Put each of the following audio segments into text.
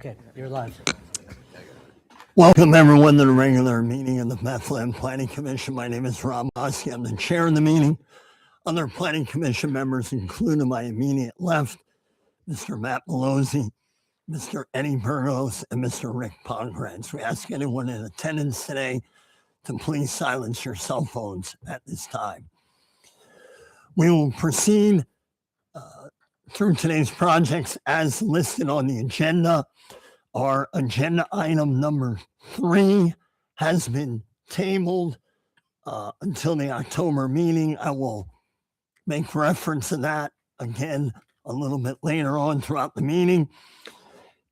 Okay, you're live. Welcome everyone to the regular meeting of the Bethlehem Planning Commission. My name is Rob Oski. I'm the chair of the meeting. Other Planning Commission members include to my immediate left, Mr. Matt Malozzi, Mr. Eddie Burgos, and Mr. Rick Pongratz. We ask anyone in attendance today to please silence your cell phones at this time. We will proceed through today's projects as listed on the agenda. Our agenda item number 3 has been tabled until the October meeting. I will make reference to that again a little bit later on throughout the meeting.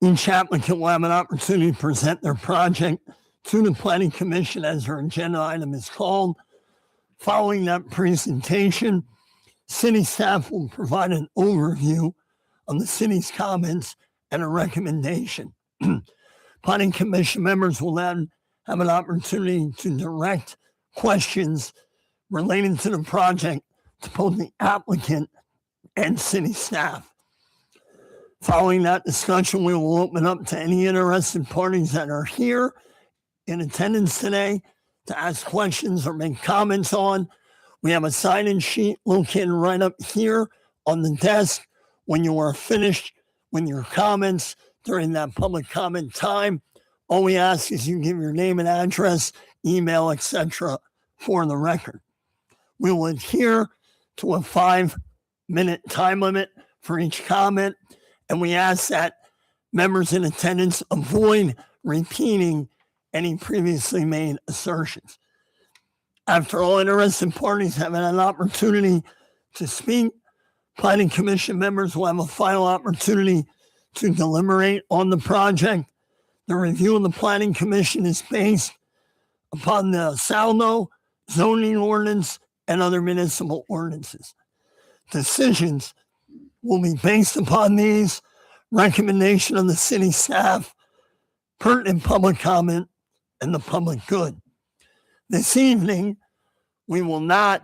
Each applicant will have an opportunity to present their project to the Planning Commission as their agenda item is called. Following that presentation, city staff will provide an overview of the city's comments and a recommendation. Planning Commission members will then have an opportunity to direct questions related to the project to both the applicant and city staff. Following that discussion, we will open up to any interested parties that are here in attendance today to ask questions or make comments on. We have a sign-in sheet located right up here on the desk. When you are finished with your comments during that public comment time, all we ask is you give your name and address, email, etc. for the record. We will adhere to a 5-minute time limit for each comment, and we ask that members in attendance avoid repeating any previously made assertions. After all interested parties have had an opportunity to speak, Planning Commission members will have a final opportunity to deliberate on the project. The review of the Planning Commission is based upon the SALNO, zoning ordinance, and other municipal ordinances. Decisions will be based upon these, recommendation of the city staff, pertinent public comment, and the public good. This evening, we will not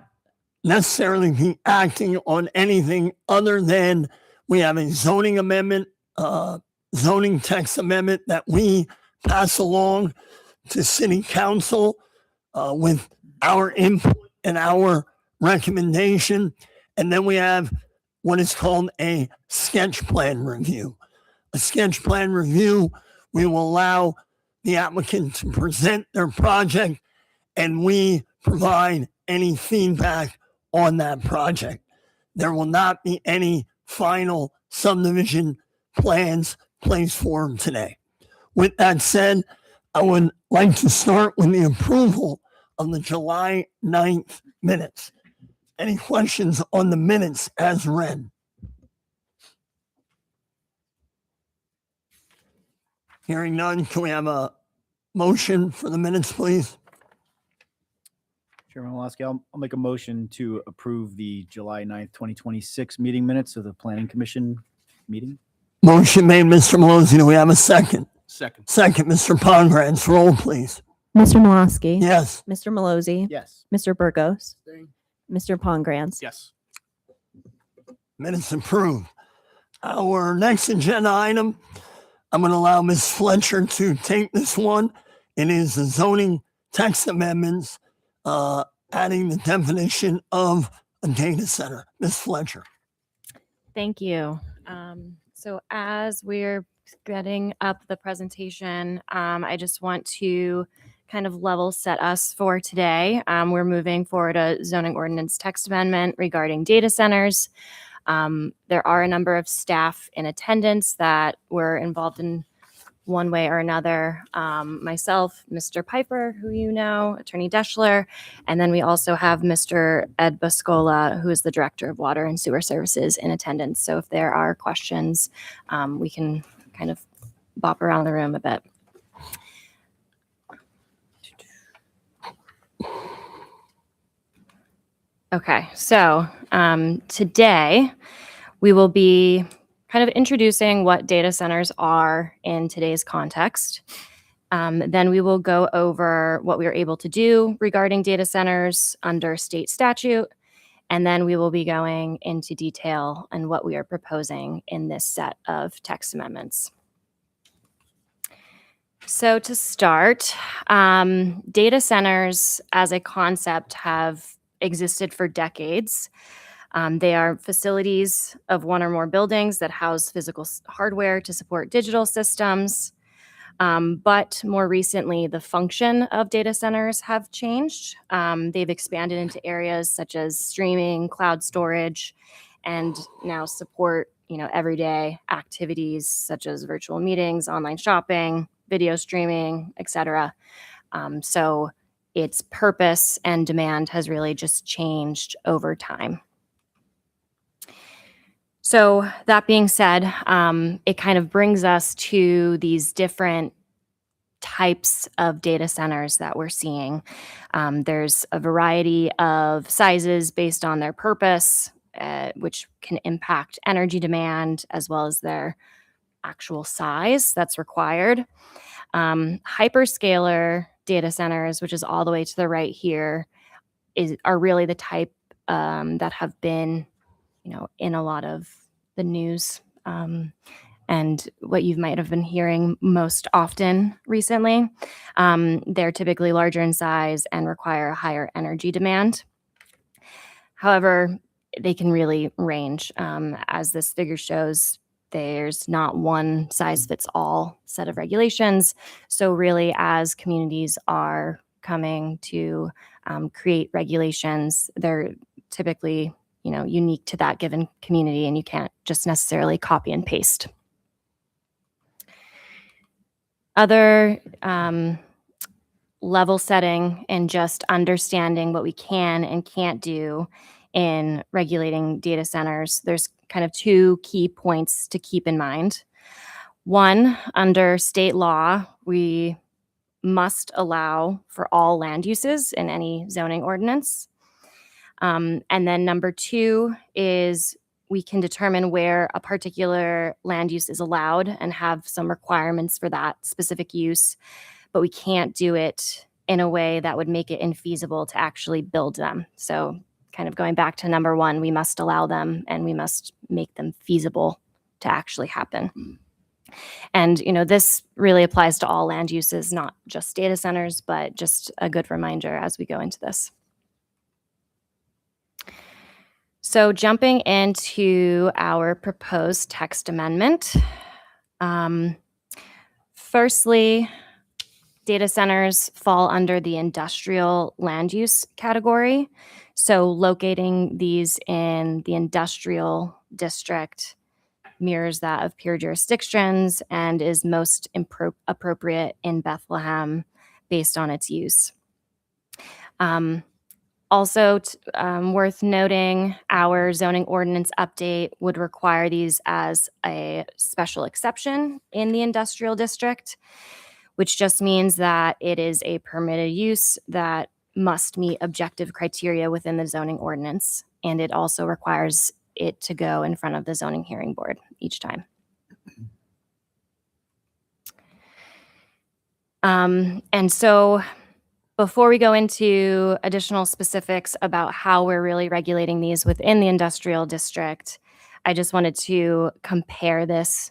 necessarily be acting on anything other than we have a zoning amendment, zoning text amendment that we pass along to city council with our input and our recommendation. And then we have what is called a sketch plan review. A sketch plan review, we will allow the applicant to present their project and we provide any feedback on that project. There will not be any final subdivision plans placed for them today. With that said, I would like to start with the approval of the July 9th minutes. Any questions on the minutes as read? Hearing none, can we have a motion for the minutes, please? Chairman Woloski, I'll make a motion to approve the July 9th, 2026 meeting minutes of the Planning Commission meeting. Motion made, Mr. Malozzi. Do we have a second? Second. Second, Mr. Pongratz. Roll, please. Mr. Malosky. Yes. Mr. Malozzi. Yes. Mr. Burgos. Mr. Pongratz. Yes. Minutes approved. Our next agenda item, I'm going to allow Ms. Fletcher to take this one. It is the zoning text amendments, adding the definition of a data center. Ms. Fletcher. Thank you. So as we're getting up the presentation, I just want to kind of level set us for today. We're moving forward a zoning ordinance text amendment regarding data centers. There are a number of staff in attendance that were involved in one way or another. Myself, Mr. Piper, who you know, Attorney Deschler, and then we also have Mr. Ed Bascola, who is the Director of Water and Sewer Services in attendance. So if there are questions, we can kind of bop around the room a bit. Okay, so today we will be kind of introducing what data centers are in today's context. Then we will go over what we are able to do regarding data centers under state statute. And then we will be going into detail on what we are proposing in this set of text amendments. So to start, data centers as a concept have existed for decades. They are facilities of one or more buildings that house physical hardware to support digital systems. But more recently, the function of data centers have changed. They've expanded into areas such as streaming, cloud storage, and now support everyday activities such as virtual meetings, online shopping, video streaming, etc. So its purpose and demand has really just changed over time. So that being said, it kind of brings us to these different types of data centers that we're seeing. There's a variety of sizes based on their purpose, which can impact energy demand as well as their actual size that's required. Hyperscaler data centers, which is all the way to the right here, are really the type that have been, in a lot of the news and what you might have been hearing most often recently. They're typically larger in size and require a higher energy demand. However, they can really range. As this figure shows, there's not one size fits all set of regulations. So really, as communities are coming to create regulations, they're typically unique to that given community, and you can't just necessarily copy and paste. Other level setting and just understanding what we can and can't do in regulating data centers, there's kind of two key points to keep in mind. One, under state law, we must allow for all land uses in any zoning ordinance. And then number two is we can determine where a particular land use is allowed and have some requirements for that specific use, but we can't do it in a way that would make it infeasible to actually build them. So kind of going back to number one, we must allow them and we must make them feasible to actually happen. And, this really applies to all land uses, not just data centers, but just a good reminder as we go into this. So jumping into our proposed text amendment. Firstly, data centers fall under the industrial land use category. So locating these in the industrial district mirrors that of peer jurisdictions and is most appropriate in Bethlehem based on its use. Also, worth noting, our zoning ordinance update would require these as a special exception in the industrial district, which just means that it is a permitted use that must meet objective criteria within the zoning ordinance. And it also requires it to go in front of the zoning hearing board each time. And so before we go into additional specifics about how we're really regulating these within the industrial district, I just wanted to compare this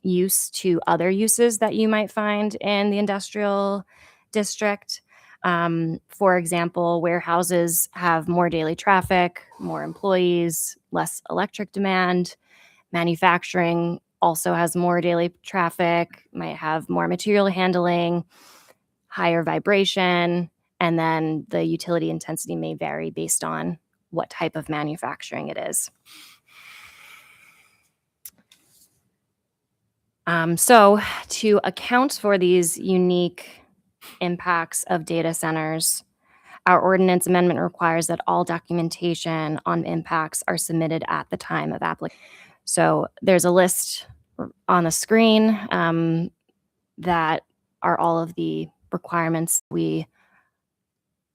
use to other uses that you might find in the industrial district. For example, warehouses have more daily traffic, more employees, less electric demand. Manufacturing also has more daily traffic, might have more material handling, higher vibration, and then the utility intensity may vary based on what type of manufacturing it is. So to account for these unique impacts of data centers, our ordinance amendment requires that all documentation on impacts are submitted at the time of application. So there's a list on the screen that are all of the requirements we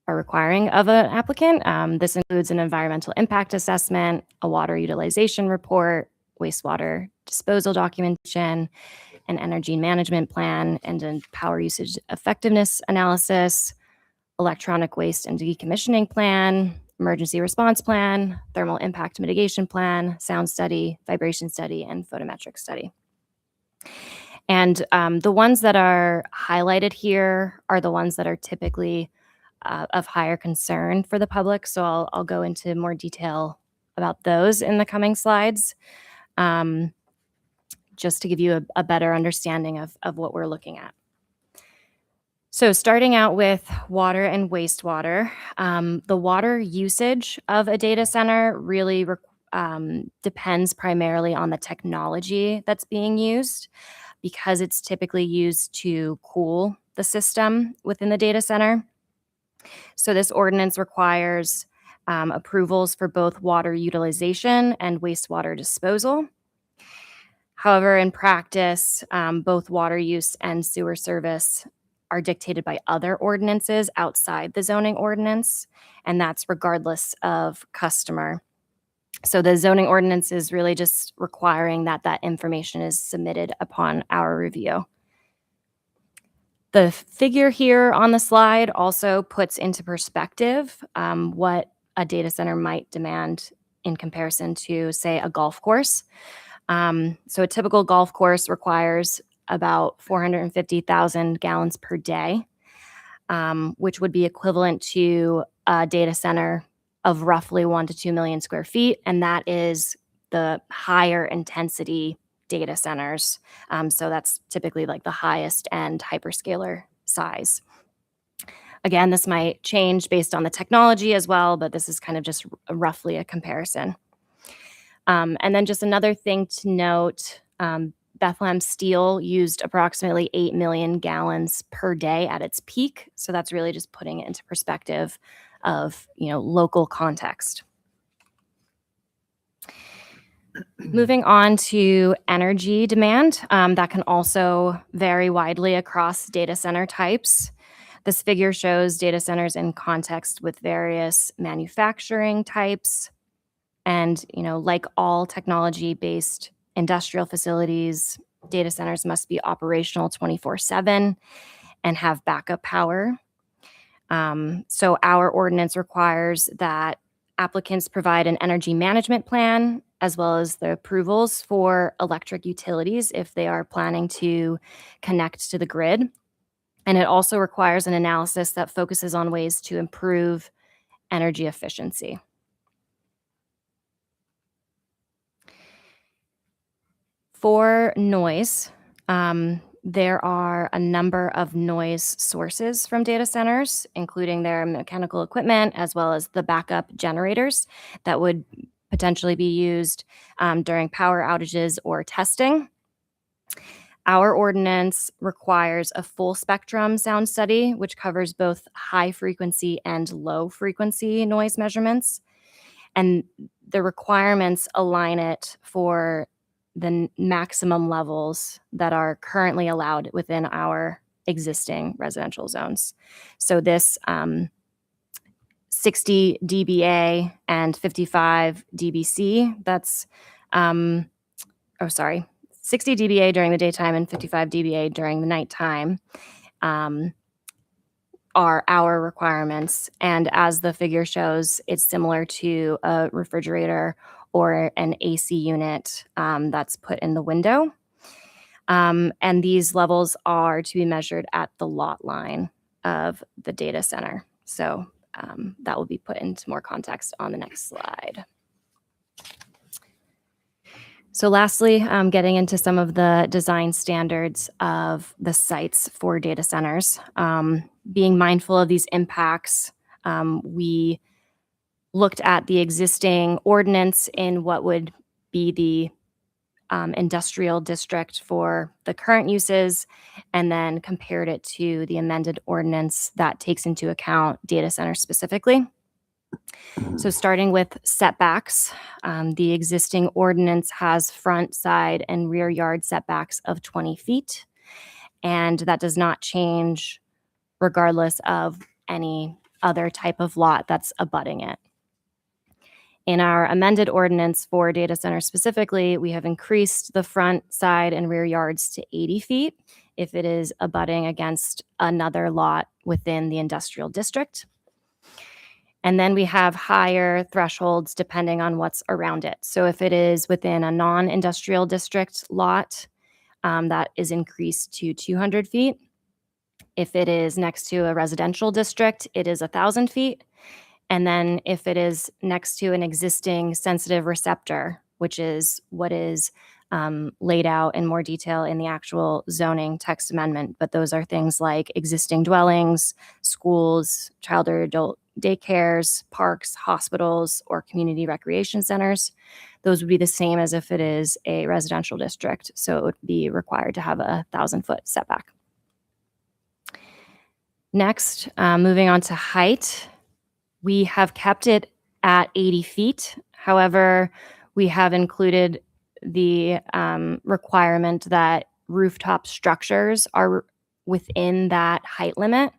are requiring of an applicant. This includes an environmental impact assessment, a water utilization report, wastewater disposal documentation, an energy management plan, and a power usage effectiveness analysis, electronic waste and decommissioning plan, emergency response plan, thermal impact mitigation plan, sound study, vibration study, and photometric study. And the ones that are highlighted here are the ones that are typically of higher concern for the public. So I'll go into more detail about those in the coming slides, just to give you a better understanding of what we're looking at. So starting out with water and wastewater, the water usage of a data center really depends primarily on the technology that's being used, because it's typically used to cool the system within the data center. So this ordinance requires approvals for both water utilization and wastewater disposal. However, in practice, both water use and sewer service are dictated by other ordinances outside the zoning ordinance, and that's regardless of customer. So the zoning ordinance is really just requiring that that information is submitted upon our review. The figure here on the slide also puts into perspective what a data center might demand in comparison to, say, a golf course. So a typical golf course requires about 450,000 gallons per day, which would be equivalent to a data center of roughly 1 to 2 million square feet. And that is the higher intensity data centers. So that's typically like the highest end hyperscaler size. Again, this might change based on the technology as well, but this is kind of just roughly a comparison. And then just another thing to note, Bethlehem Steel used approximately 8 million gallons per day at its peak. So that's really just putting it into perspective of, local context. Moving on to energy demand, that can also vary widely across data center types. This figure shows data centers in context with various manufacturing types. And, like all technology-based industrial facilities, data centers must be operational 24/7 and have backup power. So our ordinance requires that applicants provide an energy management plan, as well as the approvals for electric utilities if they are planning to connect to the grid. And it also requires an analysis that focuses on ways to improve energy efficiency. For noise, there are a number of noise sources from data centers, including their mechanical equipment, as well as the backup generators that would potentially be used during power outages or testing. Our ordinance requires a full spectrum sound study, which covers both high frequency and low frequency noise measurements. And the requirements align it for the maximum levels that are currently allowed within our existing residential zones. So this 60 dBA and 55 dBc, that's, 60 dBA during the daytime and 55 dBA during the nighttime are our requirements. And as the figure shows, it's similar to a refrigerator or an AC unit that's put in the window. And these levels are to be measured at the lot line of the data center. So that will be put into more context on the next slide. So lastly, getting into some of the design standards of the sites for data centers. Being mindful of these impacts, we looked at the existing ordinance in what would be the industrial district for the current uses, and then compared it to the amended ordinance that takes into account data centers specifically. So starting with setbacks, the existing ordinance has front, side, and rear yard setbacks of 20 feet, and that does not change regardless of any other type of lot that's abutting it. In our amended ordinance for data centers specifically, we have increased the front, side, and rear yards to 80 feet if it is abutting against another lot within the industrial district. And then we have higher thresholds depending on what's around it. So if it is within a non-industrial district lot, that is increased to 200 feet. If it is next to a residential district, it is 1,000 feet. And then if it is next to an existing sensitive receptor, which is what is laid out in more detail in the actual zoning text amendment, but those are things like existing dwellings, schools, child or adult daycares, parks, hospitals, or community recreation centers. Those would be the same as if it is a residential district. So it would be required to have a 1,000-foot setback. Next, moving on to height, we have kept it at 80 feet. However, we have included the requirement that rooftop structures are within that height limit.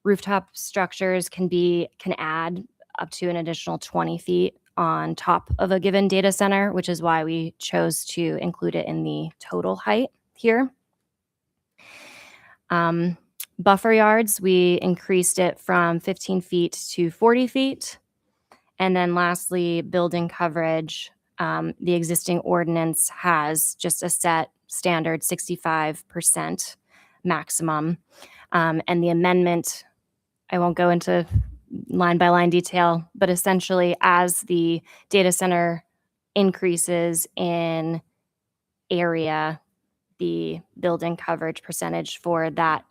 Rooftop structures can add up to an additional 20 feet on top of a given data center, which is why we chose to include it in the total height here. Buffer yards, we increased it from 15 feet to 40 feet. And then lastly, building coverage. The existing ordinance has just a set standard 65% maximum. And the amendment, I won't go into line by line detail, but essentially as the data center increases in area, the building coverage percentage for that,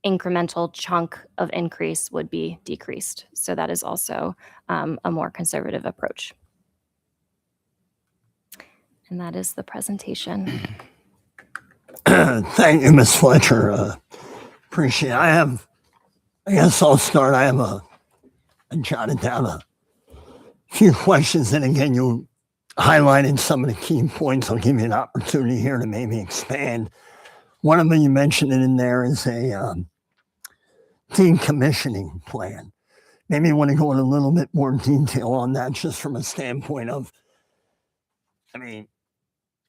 incremental chunk of increase would be decreased. So that is also a more conservative approach. And that is the presentation. Thank you, Ms. Fletcher. Appreciate it. I guess I'll start. I jotted down a few questions, and again, you highlighted some of the key points. I'll give you an opportunity here to maybe expand. One of them you mentioned in there is a decommissioning plan. Maybe you want to go in a little bit more detail on that, just from a standpoint of,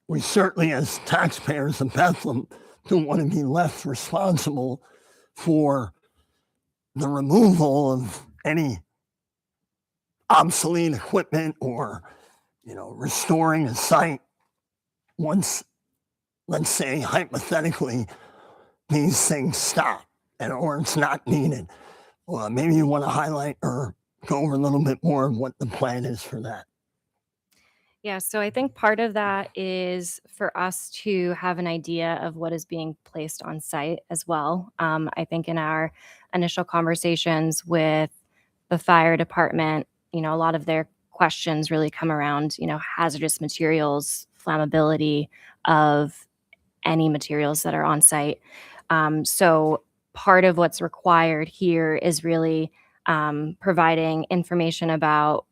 we certainly as taxpayers of Bethlehem don't want to be left responsible for the removal of any obsolete equipment or, restoring a site once, let's say, hypothetically, these things stop or it's not needed. Well, maybe you want to highlight or go over a little bit more of what the plan is for that. Yeah, so I think part of that is for us to have an idea of what is being placed on site as well. I think in our initial conversations with the fire department, a lot of their questions really come around, hazardous materials, flammability of any materials that are on site. So part of what's required here is really providing information about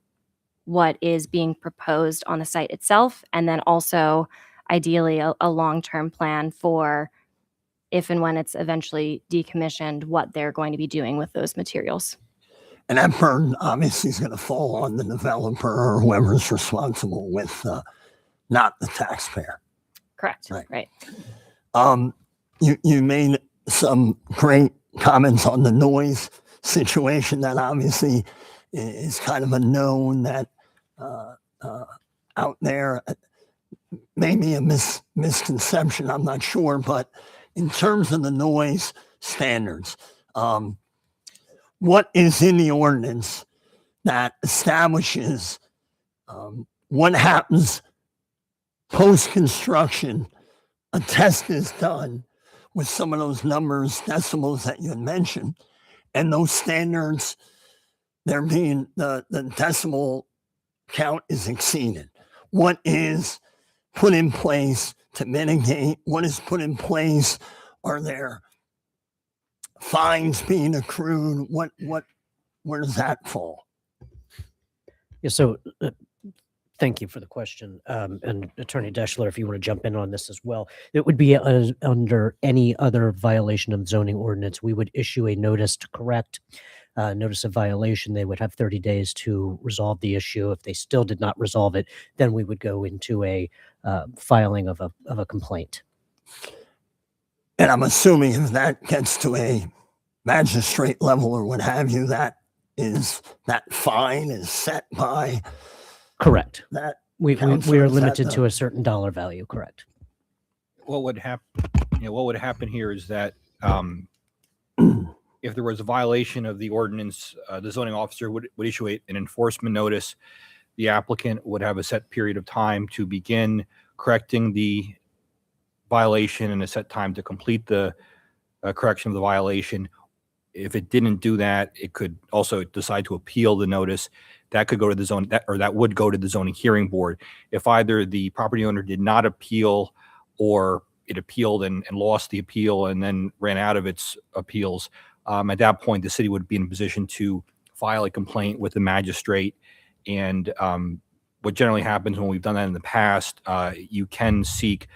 what is being proposed on the site itself, and then also ideally a long-term plan for if and when it's eventually decommissioned, what they're going to be doing with those materials. And that burden obviously is going to fall on the developer or whoever's responsible with, not the taxpayer. Correct. Right. You made some great comments on the noise situation that obviously is kind of a known that out there, maybe a misconception, I'm not sure, but in terms of the noise standards, what is in the ordinance that establishes what happens post-construction? A test is done with some of those numbers, decibels that you had mentioned, and those standards, they're being, the decibel count is exceeded. What is put in place to mitigate? What is put in place? Are there fines being accrued? Where does that fall? Yeah, so thank you for the question. And Attorney Deschler, if you want to jump in on this as well, it would be under any other violation of zoning ordinance, we would issue a notice to correct, notice of violation. They would have 30 days to resolve the issue. If they still did not resolve it, then we would go into a filing of a complaint. And I'm assuming if that gets to a magistrate level or what have you, that fine is set by Correct. that. We Counselor, are is that limited the- to a certain dollar value. Correct. what would happen, what would happen here is that if there was a violation of the ordinance, the zoning officer would issue an enforcement notice. The applicant would have a set period of time to begin correcting the violation and a set time to complete the correction of the violation. If it didn't do that, it could also decide to appeal the notice. That could go to the zone, that would go to the zoning hearing board. If either the property owner did not appeal, or it appealed and lost the appeal and then ran out of its appeals, at that point, the city would be in a position to file a complaint with the magistrate. And what generally happens when we've done that in the past, you can seek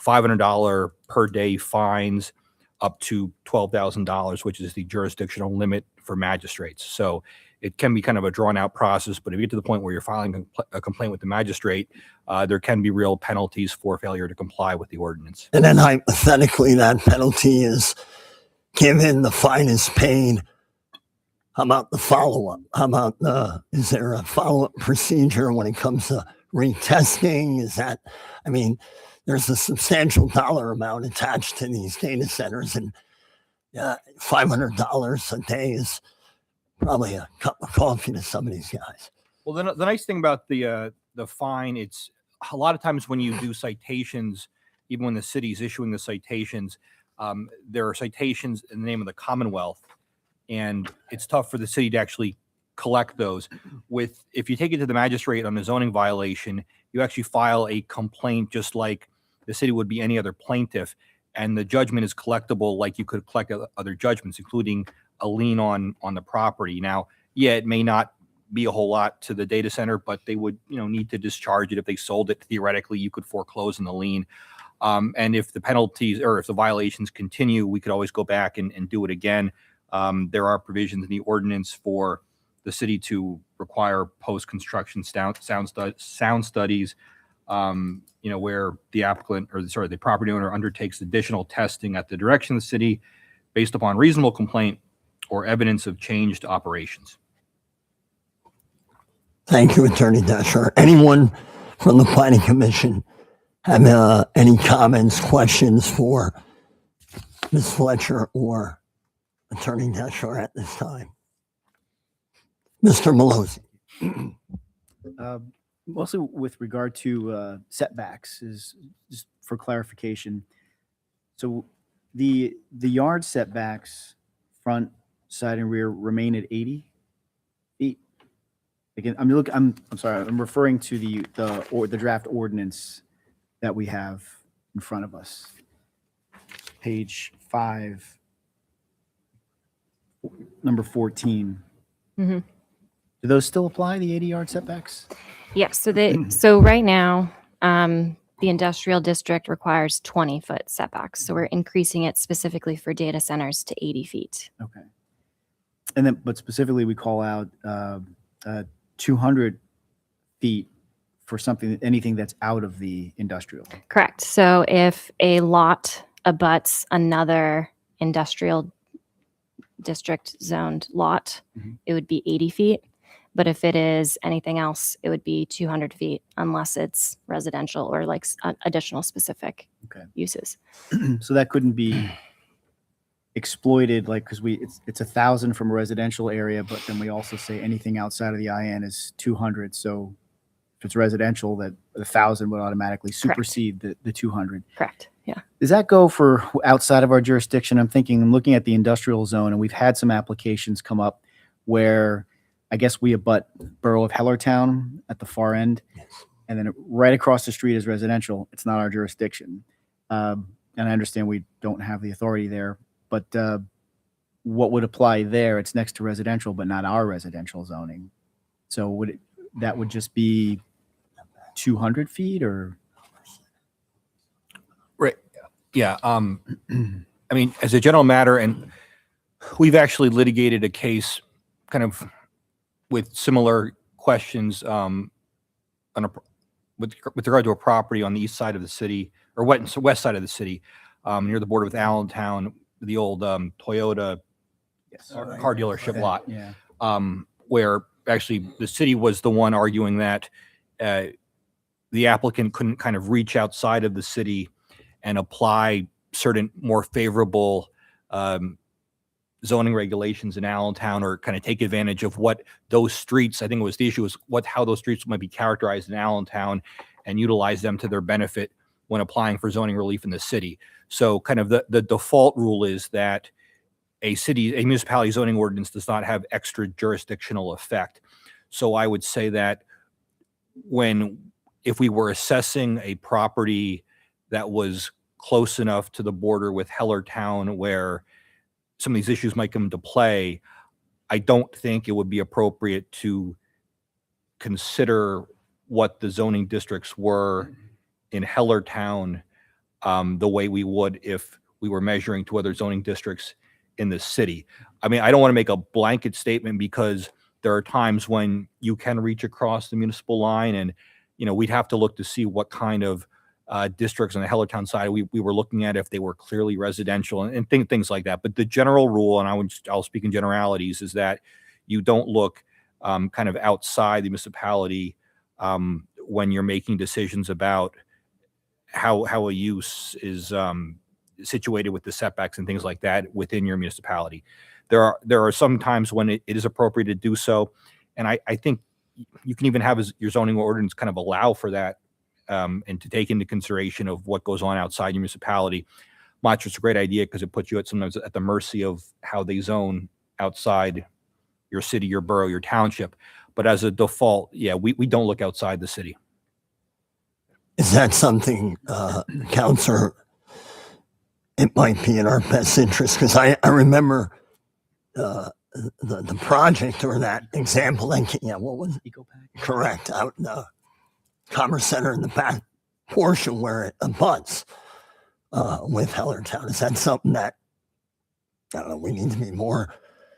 $500 per day fines up to $12,000, which is the jurisdictional limit for magistrates. So it can be kind of a drawn out process, but if you get to the point where you're filing a complaint with the magistrate, there can be real penalties for failure to comply with the ordinance. And then hypothetically, that penalty is given, the fine is paid. How about the follow-up? How about is there a follow-up procedure when it comes to retesting? There's a substantial dollar amount attached to these data centers, and $500 a day is probably a cup of coffee to some of these guys. Well, the nice thing about the fine, it's a lot of times when you do citations, even when the city's issuing the citations, there are citations in the name of the Commonwealth, and it's tough for the city to actually collect those. If you take it to the magistrate on a zoning violation, you actually file a complaint just like the city would be any other plaintiff, and the judgment is collectible like you could collect other judgments, including a lien on the property. Now, yeah, it may not be a whole lot to the data center, but they would need to discharge it. If they sold it, theoretically, you could foreclose on the lien. And if the penalties or if the violations continue, we could always go back and do it again. There are provisions in the ordinance for the city to require post-construction sound studies, where the applicant the property owner undertakes additional testing at the direction of the city based upon reasonable complaint or evidence of changed operations. Thank you, Attorney Deschler. Anyone from the Planning Commission have any comments, questions for Ms. Fletcher or Attorney Deschler at this time? Mr. Malozzi. Mostly with regard to setbacks, is just for clarification. So the yard setbacks, front, side, and rear remain at 80 feet. Again, I'm sorry. I'm referring to the draft ordinance that we have in front of us. Page 5, number 14. Mm-hmm. Do those still apply, the 80-yard setbacks? Yes. So right now, the industrial district requires 20-foot setbacks. So we're increasing it specifically for data centers to 80 feet. Okay. And then, but specifically, we call out 200 feet for anything that's out of the industrial. Correct. So if a lot abuts another industrial district zoned lot, it would be 80 feet. But if it is anything else, it would be 200 feet unless it's residential or like additional specific uses. So that couldn't be exploited, like, because it's 1,000 from a residential area, but then we also say anything outside of the IN is 200. So if it's residential, that 1,000 would automatically supersede the 200. Correct. Yeah. Does that go for outside of our jurisdiction? I'm looking at the industrial zone, and we've had some applications come up where I guess we abut Borough of Hellertown at the far end, and then right across the street is residential. It's not our jurisdiction. And I understand we don't have the authority there, but what would apply there? It's next to residential, but not our residential zoning. So that would just be 200 feet or? Right. Yeah. I mean, as a general matter, and we've actually litigated a case kind of with similar questions with regard to a property on the east side of the city, or west side of the city, near the border with Allentown, the old Toyota car dealership lot, where actually the city was the one arguing that the applicant couldn't kind of reach outside of the city and apply certain more favorable zoning regulations in Allentown, or kind of take advantage of what those streets, I think it was the issue, was how those streets might be characterized in Allentown, and utilize them to their benefit when applying for zoning relief in the city. So kind of the default rule is that a municipality zoning ordinance does not have extra jurisdictional effect. So I would say that if we were assessing a property that was close enough to the border with Hellertown where some of these issues might come into play, I don't think it would be appropriate to consider what the zoning districts were in Hellertown the way we would if we were measuring to other zoning districts in the city. I mean, I don't want to make a blanket statement, because there are times when you can reach across the municipal line, and, we'd have to look to see what kind of districts on the Hellertown side we were looking at, if they were clearly residential and things like that. But the general rule, and I'll speak in generalities, is that you don't look kind of outside the municipality when you're making decisions about how a use is situated with the setbacks and things like that within your municipality. There are some times when it is appropriate to do so, and I think you can even have your zoning ordinance kind of allow for that, and to take into consideration of what goes on outside your municipality. I'm not sure it's a great idea, because it puts you sometimes at the mercy of how they zone outside your city, your borough, your township. But as a default, yeah, we don't look outside the city. Is that something, Counselor, it might be in our best interest? Because I remember the project, or that example, what was it? EcoPack. Correct, out in the Commerce Center in the back portion where it abuts with Hellertown. Is that something that, I don't know, we need to be more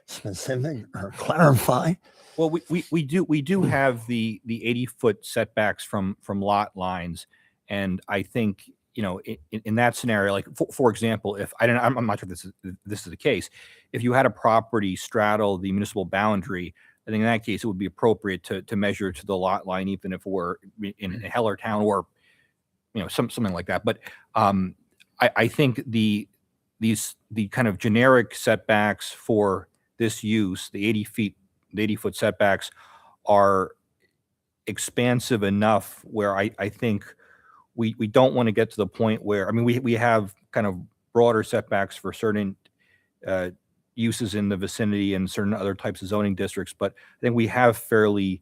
specific or clarify? Well, we do have the 80-foot setbacks from lot lines, and I think in that scenario, like for example, if I'm not sure if this is the case, if you had a property straddle the municipal boundary, I think in that case it would be appropriate to measure to the lot line, even if it were in Hellertown or something like that. But I think the kind of generic setbacks for this use, the 80-foot setbacks, are expansive enough where I think we don't want to get to the point where, I mean, we have kind of broader setbacks for certain uses in the vicinity and certain other types of zoning districts, but I think we have fairly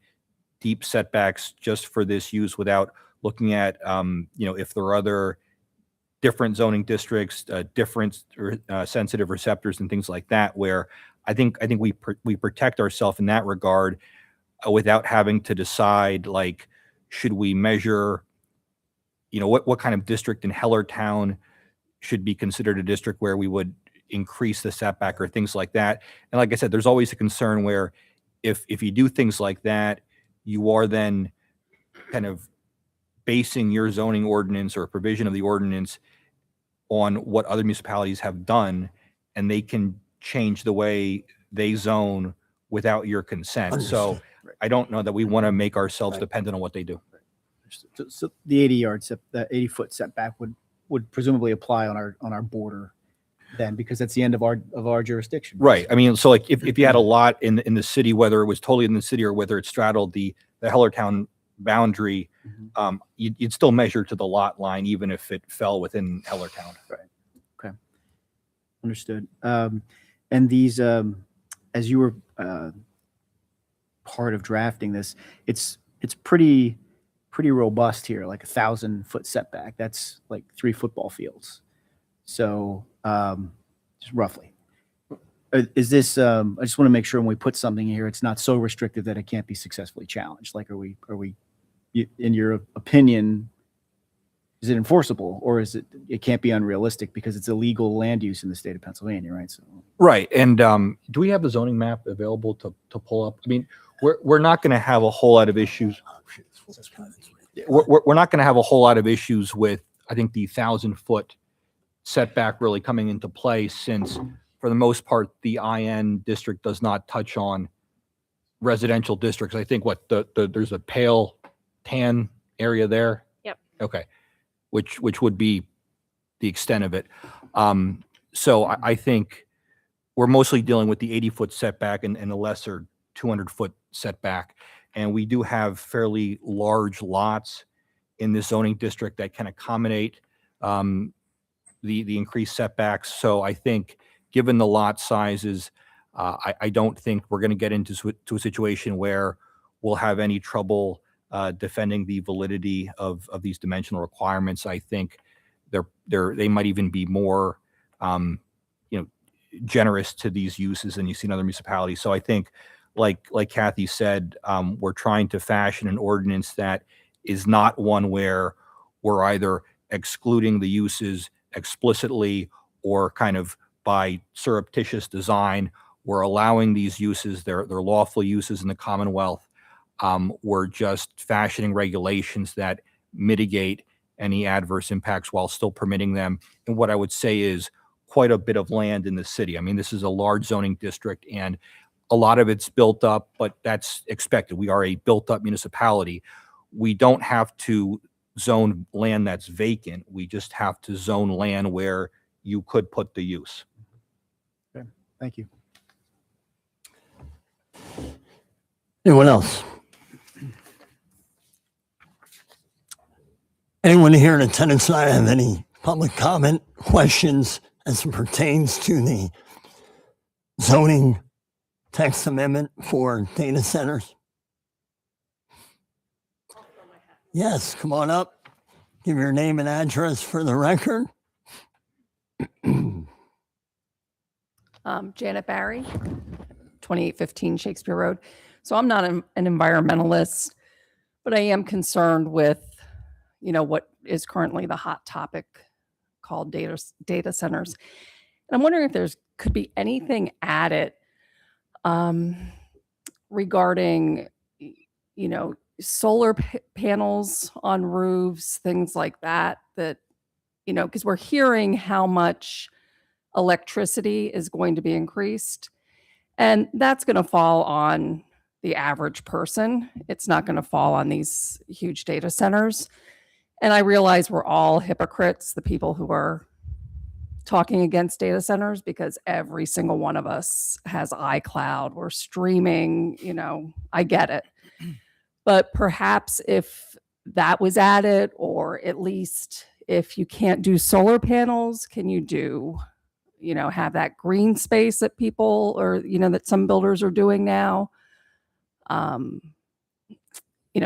deep setbacks just for this use, without looking at if there are other different zoning districts, different sensitive receptors and things like that, where I think we protect ourselves in that regard, without having to decide, like, should we measure, what kind of district in Hellertown should be considered a district where we would increase the setback or things like that. And like I said, there's always a concern where if you do things like that, you are then kind of basing your zoning ordinance or provision of the ordinance on what other municipalities have done, and they can change the way they zone without your consent. So I don't know that we want to make ourselves dependent on what they do. So the 80-foot setback would presumably apply on our border then, because that's the end of our jurisdiction. Right. I mean, so like if you had a lot in the city, whether it was totally in the city or whether it straddled the Hellertown boundary, you'd still measure to the lot line, even if it fell within Hellertown. Right. Okay. Understood. And these, as you were part of drafting this, it's pretty robust here, like 1,000-foot setback. That's like 3 football fields. So just roughly. Is this, I just want to make sure when we put something here, it's not so restrictive that it can't be successfully challenged. Like, are we, in your opinion, is it enforceable, or is it can't be unrealistic because it's illegal land use in the state of Pennsylvania, right? So Right. And do we have the zoning map available to pull up? I mean, we're not going to have a whole lot of issues. We're not going to have a whole lot of issues with, I think, the 1,000-foot setback really coming into play, since for the most part, the IN district does not touch on residential districts. I think there's a pale tan area there. Yep. Okay. Which would be the extent of it. So I think we're mostly dealing with the 80-foot setback and the lesser 200-foot setback. And we do have fairly large lots in this zoning district that can accommodate the increased setbacks. So I think, given the lot sizes, I don't think we're going to get into a situation where we'll have any trouble defending the validity of these dimensional requirements. I think they might even be more generous to these uses than you see in other municipalities. So I think, like Kathy said, we're trying to fashion an ordinance that is not one where we're either excluding the uses explicitly or kind of by surreptitious design. We're allowing these uses, they're lawful uses in the Commonwealth. We're just fashioning regulations that mitigate any adverse impacts while still permitting them. And what I would say is quite a bit of land in the city. I mean, this is a large zoning district and a lot of it's built up, but that's expected. We are a built up municipality. We don't have to zone land that's vacant. We just have to zone land where you could put the use. Okay, thank you. Anyone else? Anyone here in attendance tonight have any public comment, questions as it pertains to the zoning text amendment for data centers? Yes, come on up. Give your name and address for the record. Janet Barry, 2815 Shakespeare Road. So I'm not an environmentalist, but I am concerned with, what is currently the hot topic called data centers. And I'm wondering if there's could be anything added regarding, solar panels on roofs, things like that, because we're hearing how much electricity is going to be increased. And that's going to fall on the average person. It's not going to fall on these huge data centers. And I realize we're all hypocrites, the people who are talking against data centers, because every single one of us has iCloud. We're streaming, I get it. But perhaps if that was added, or at least if you can't do solar panels, can you do, have that green space that people or, that some builders are doing now?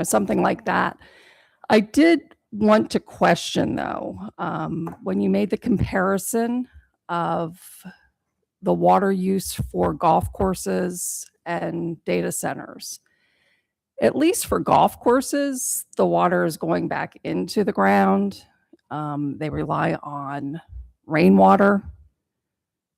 Something like that. I did want to question, though, when you made the comparison of the water use for golf courses and data centers. At least for golf courses, the water is going back into the ground. They rely on rainwater.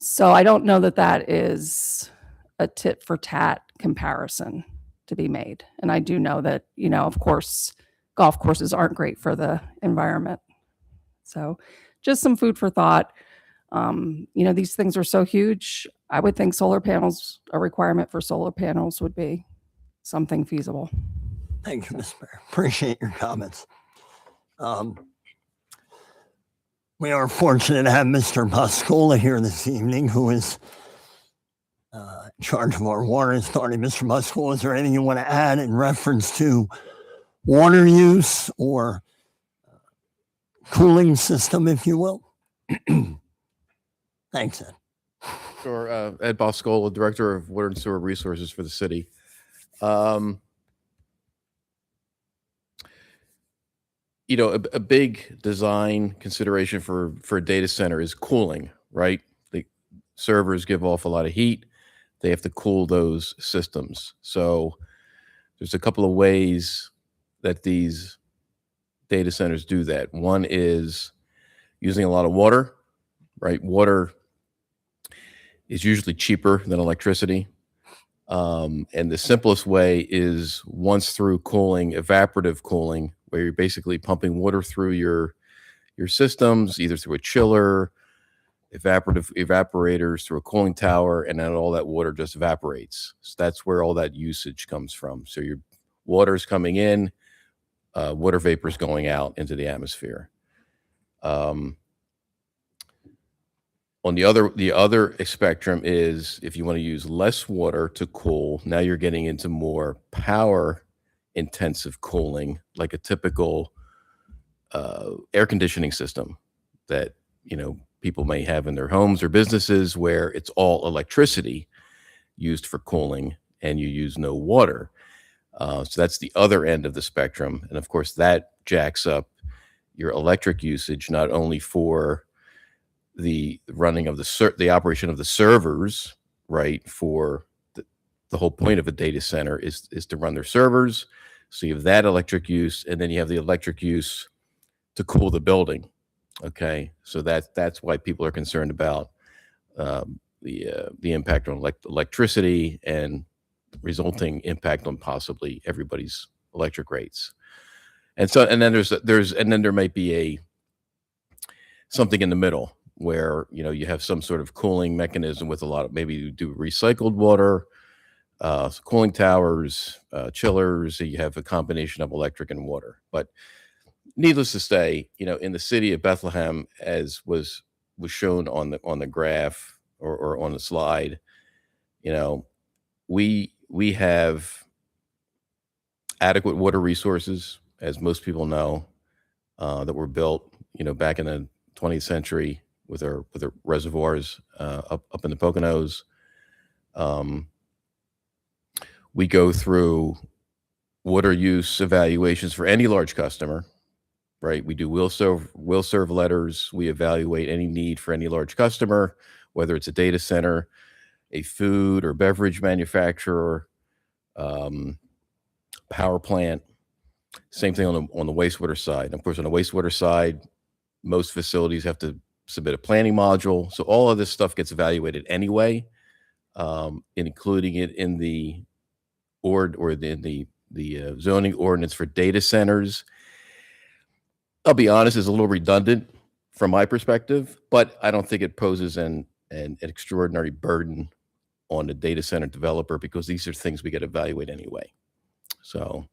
So I don't know that is a tit for tat comparison to be made. And I do know that, of course, golf courses aren't great for the environment. So just some food for thought. These things are so huge. I would think a requirement for solar panels would be something feasible. Thank you, Ms. Bear. Appreciate your comments. We are fortunate to have Mr. Pascola here this evening, who is in charge of our water authority. Mr. Pascola, is there anything you want to add in reference to water use or cooling system, if you will? Thanks, Ed. Sure. Ed Boscola, Director of Water and Sewer Resources for the city. A big design consideration for a data center is cooling, right? The servers give off a lot of heat. They have to cool those systems. So there's a couple of ways that these data centers do that. One is using a lot of water, right? Water is usually cheaper than electricity. And the simplest way is once through cooling, evaporative cooling, where you're basically pumping water through your systems, either through a chiller, evaporators, through a cooling tower, and then all that water just evaporates. So that's where all that usage comes from. So your water's coming in, water vapor's going out into the atmosphere. On the other spectrum is if you want to use less water to cool, now you're getting into more power intensive cooling, like a typical air conditioning system that, you know, people may have in their homes or businesses where it's all electricity used for cooling and you use no water. So that's the other end of the spectrum. And of course, that jacks up your electric usage, not only for the running of the operation of the servers, right? For the whole point of a data center is to run their servers. So you have that electric use, and then you have the electric use to cool the building. Okay, so that's why people are concerned about the impact on electricity and resulting impact on possibly everybody's electric rates. And so, and then there might be something in the middle where, you know, you have some sort of cooling mechanism with a lot of, maybe you do recycled water, cooling towers, chillers. So you have a combination of electric and water. But needless to say, you know, in the city of Bethlehem, as was shown on the graph or on the slide, you know, we have adequate water resources, as most people know, that were built, you know, back in the 20th century with our reservoirs up in the Poconos. We go through water use evaluations for any large customer, right? We do will serve letters. We evaluate any need for any large customer, whether it's a data center, a food or beverage manufacturer, power plant. Same thing on the wastewater side. Of course, on the wastewater side, most facilities have to submit a planning module. So all of this stuff gets evaluated anyway, including it in the zoning ordinance for data centers. I'll be honest, is a little redundant from my perspective, but I don't think it poses an extraordinary burden on the data center developer, because these are things we get to evaluate anyway. So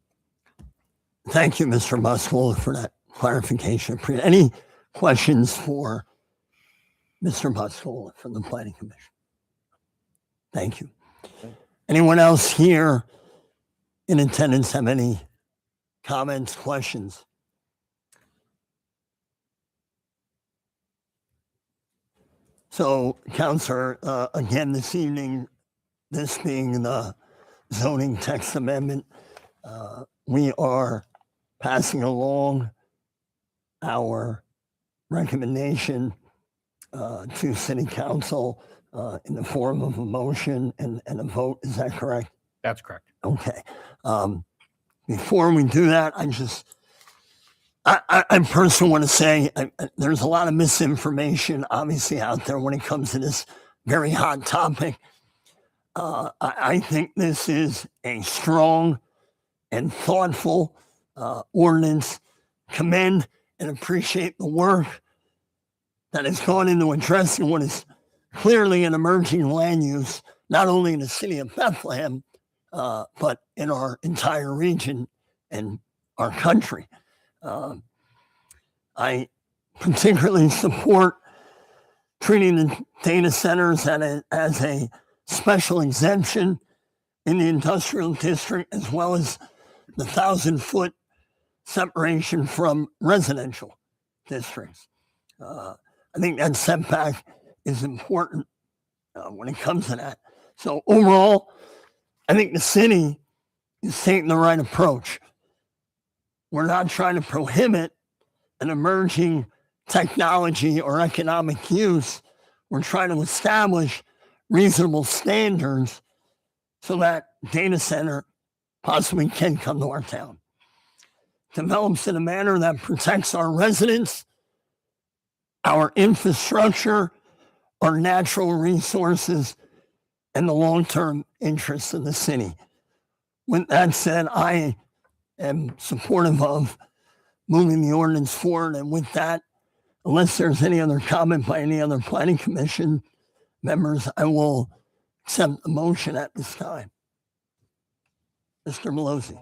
Thank you, Mr. Muswell, for that clarification. Any questions for Mr. Muswell from the Planning Commission? Thank you. Anyone else here in attendance have any comments, questions? So, Counselor, again this evening, this being the zoning text amendment, we are passing along our recommendation to City Council in the form of a motion and a vote. Is that correct? That's correct. Okay. Before we do that, I personally want to say there's a lot of misinformation obviously out there when it comes to this very hot topic. I think this is a strong and thoughtful ordinance. Commend and appreciate the work that has gone into addressing what is clearly an emerging land use, not only in the city of Bethlehem, but in our entire region and our country. I particularly support treating the data centers as a special exemption in the industrial district, as well as the 1,000-foot separation from residential districts. I think that setback is important when it comes to that. So overall, I think the city is taking the right approach. We're not trying to prohibit an emerging technology or economic use. We're trying to establish reasonable standards so that data center possibly can come to our town. Develops in a manner that protects our residents, our infrastructure, our natural resources, and the long-term interests of the city. With that said, I am supportive of moving the ordinance forward. And with that, unless there's any other comment by any other Planning Commission members, I will accept the motion at this time. Mr. Malozzi.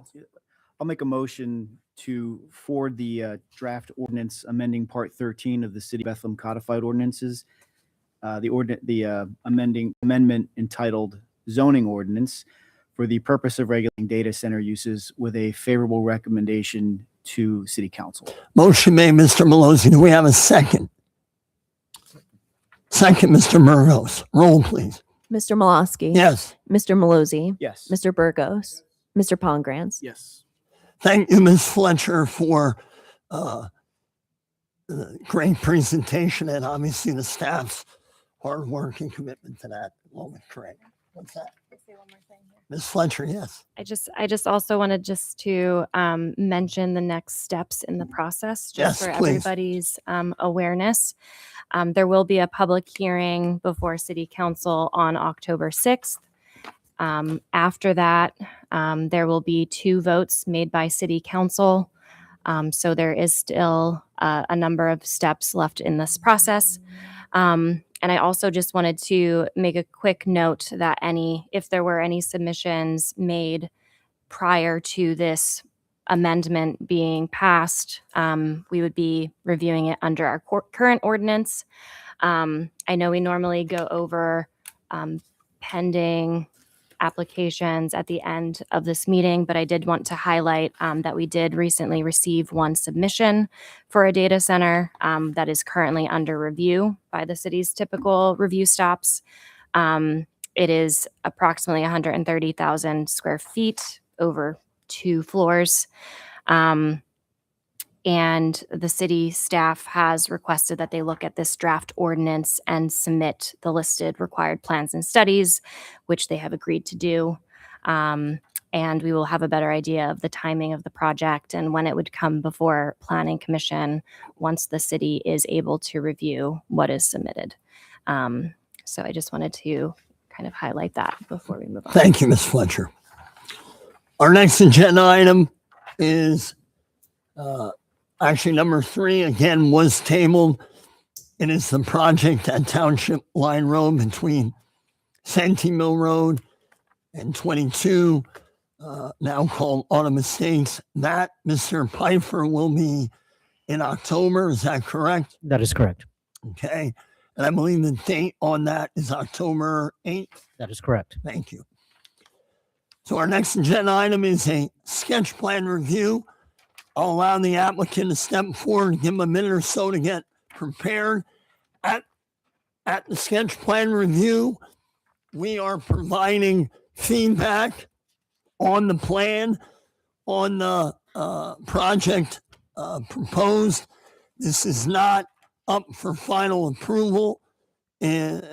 I'll make a motion to forward the draft ordinance amending Part 13 of the City of Bethlehem Codified Ordinances the amendment entitled zoning ordinance for the purpose of regulating data center uses with a favorable recommendation to City Council. Motion made, Mr. Malozzi. Do we have a second? Second, Mr. Burgos. Roll, please. Mr. Malosky. Yes. Mr. Malozzi. Yes. Mr. Burgos. Mr. Pongrantz. Yes. Thank you, Ms. Fletcher, for the great presentation and obviously the staff's hard work and commitment to that, along with Craig. What's that? Ms. Fletcher, yes. I just also wanted just to mention the next steps in the process, just Yes, for please. everybody's awareness. There will be a public hearing before City Council on October 6th. After that, there will be 2 votes made by City Council. So there is still a number of steps left in this process. And I also just wanted to make a quick note that if there were any submissions made prior to this amendment being passed, we would be reviewing it under our current ordinance. I know we normally go over pending applications at the end of this meeting, but I did want to highlight that we did recently receive 1 submission for a data center that is currently under review by the city's typical review stops. It is approximately 130,000 square feet over 2 floors. And the city staff has requested that they look at this draft ordinance and submit the listed required plans and studies, which they have agreed to do. And we will have a better idea of the timing of the project and when it would come before Planning Commission once the city is able to review what is submitted. So I just wanted to kind of highlight that before we move on. Thank you, Ms. Fletcher. Our next agenda item is actually number 3, again, was tabled. It is the project at Township Line Road between Santee Mill Road and 22, now called Autumn Estates. That, Mr. Pfeiffer, will be in October. Is that correct? That is correct. Okay. And I believe the date on that is October 8th. That is correct. Thank you. So our next agenda item is a sketch plan review. I'll allow the applicant to step forward and give them a minute or so to get prepared. At the sketch plan review, we are providing feedback on the plan, on the project proposed. This is not up for final approval. And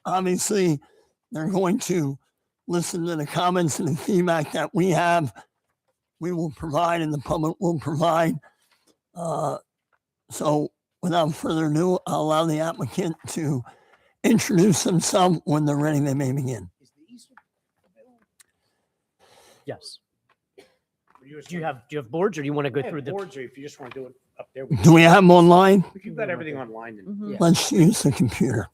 obviously, they're going to listen to the comments and the feedback that we have. We will provide and the public will provide. So without further ado, I'll allow the applicant to introduce themselves. When they're ready, they may begin. Yes. Do you have boards, or do you want to go through the? boards, or if you just want to do it up there. Do we have them online? We've got everything online. And Mhm. Let's use the computer.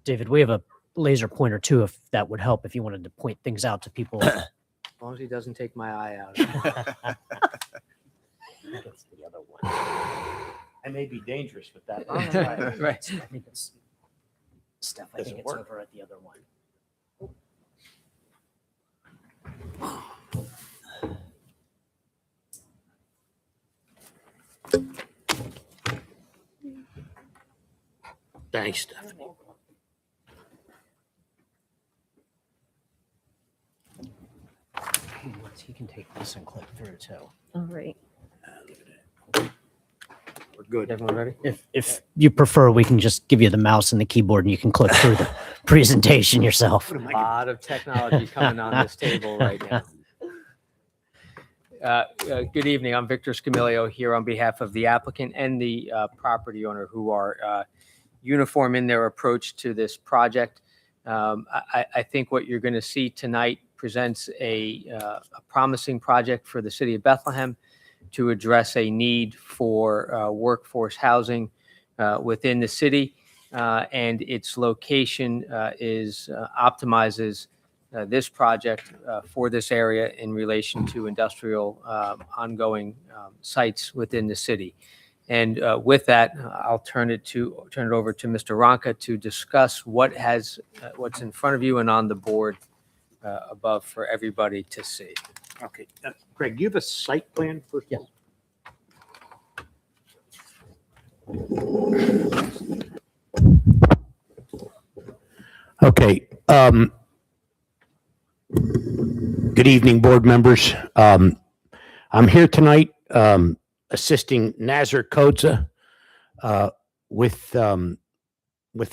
David, we have a laser pointer too, if that would help. If you wanted to point things out to people. As long as he doesn't take my eye out. That's the other one. I may be dangerous with that. Right. I think it's Steph. I Doesn't think it's work. over at the other one. Thanks, Stephanie. He can take this and click through too. All right. We're good. Everyone ready? If you prefer, we can just give you the mouse and the keyboard, and you can click through the presentation yourself. A lot of technology coming on this table right now. Good evening. I'm Victor Scamilio here on behalf of the applicant and the property owner, who are uniform in their approach to this project. I think what you're going to see tonight presents a promising project for the city of Bethlehem to address a need for workforce housing within the city, and its location optimizes this project for this area in relation to industrial ongoing sites within the city. And with that, I'll turn it over to Mr. Ronca to discuss what's in front of you and on the board above for everybody to see. Okay, Greg, you have a site plan for? Yes. Okay. Good evening, board members. I'm here tonight assisting Nazar Kodza with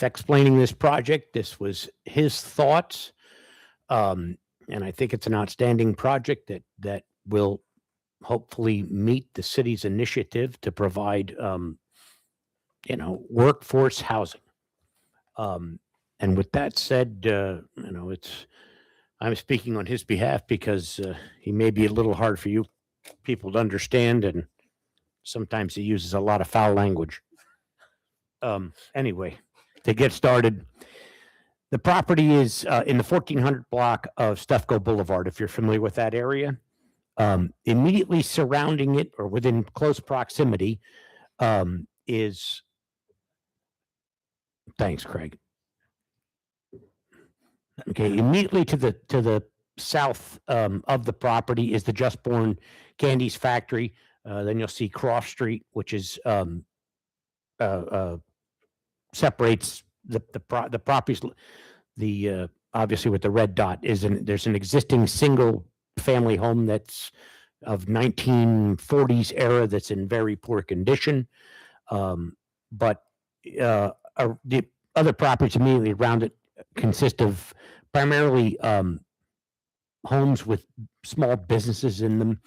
explaining this project. This was his thoughts, and I think it's an outstanding project that will hopefully meet the city's initiative to provide, workforce housing. And with that said, I'm speaking on his behalf because he may be a little hard for you people to understand, and sometimes he uses a lot of foul language. Anyway, to get started, the property is in the 1400 block of Stefco Boulevard, if you're familiar with that area. Immediately surrounding it, or within close proximity, is... Thanks, Craig. Okay, immediately to the south of the property is the Just Born Candies factory. Then you'll see Cross Street, which is separates the properties. The obviously with the red dot there's an existing single family home that's of 1940s era that's in very poor condition, but the other properties immediately around it consist of primarily homes with small businesses in them,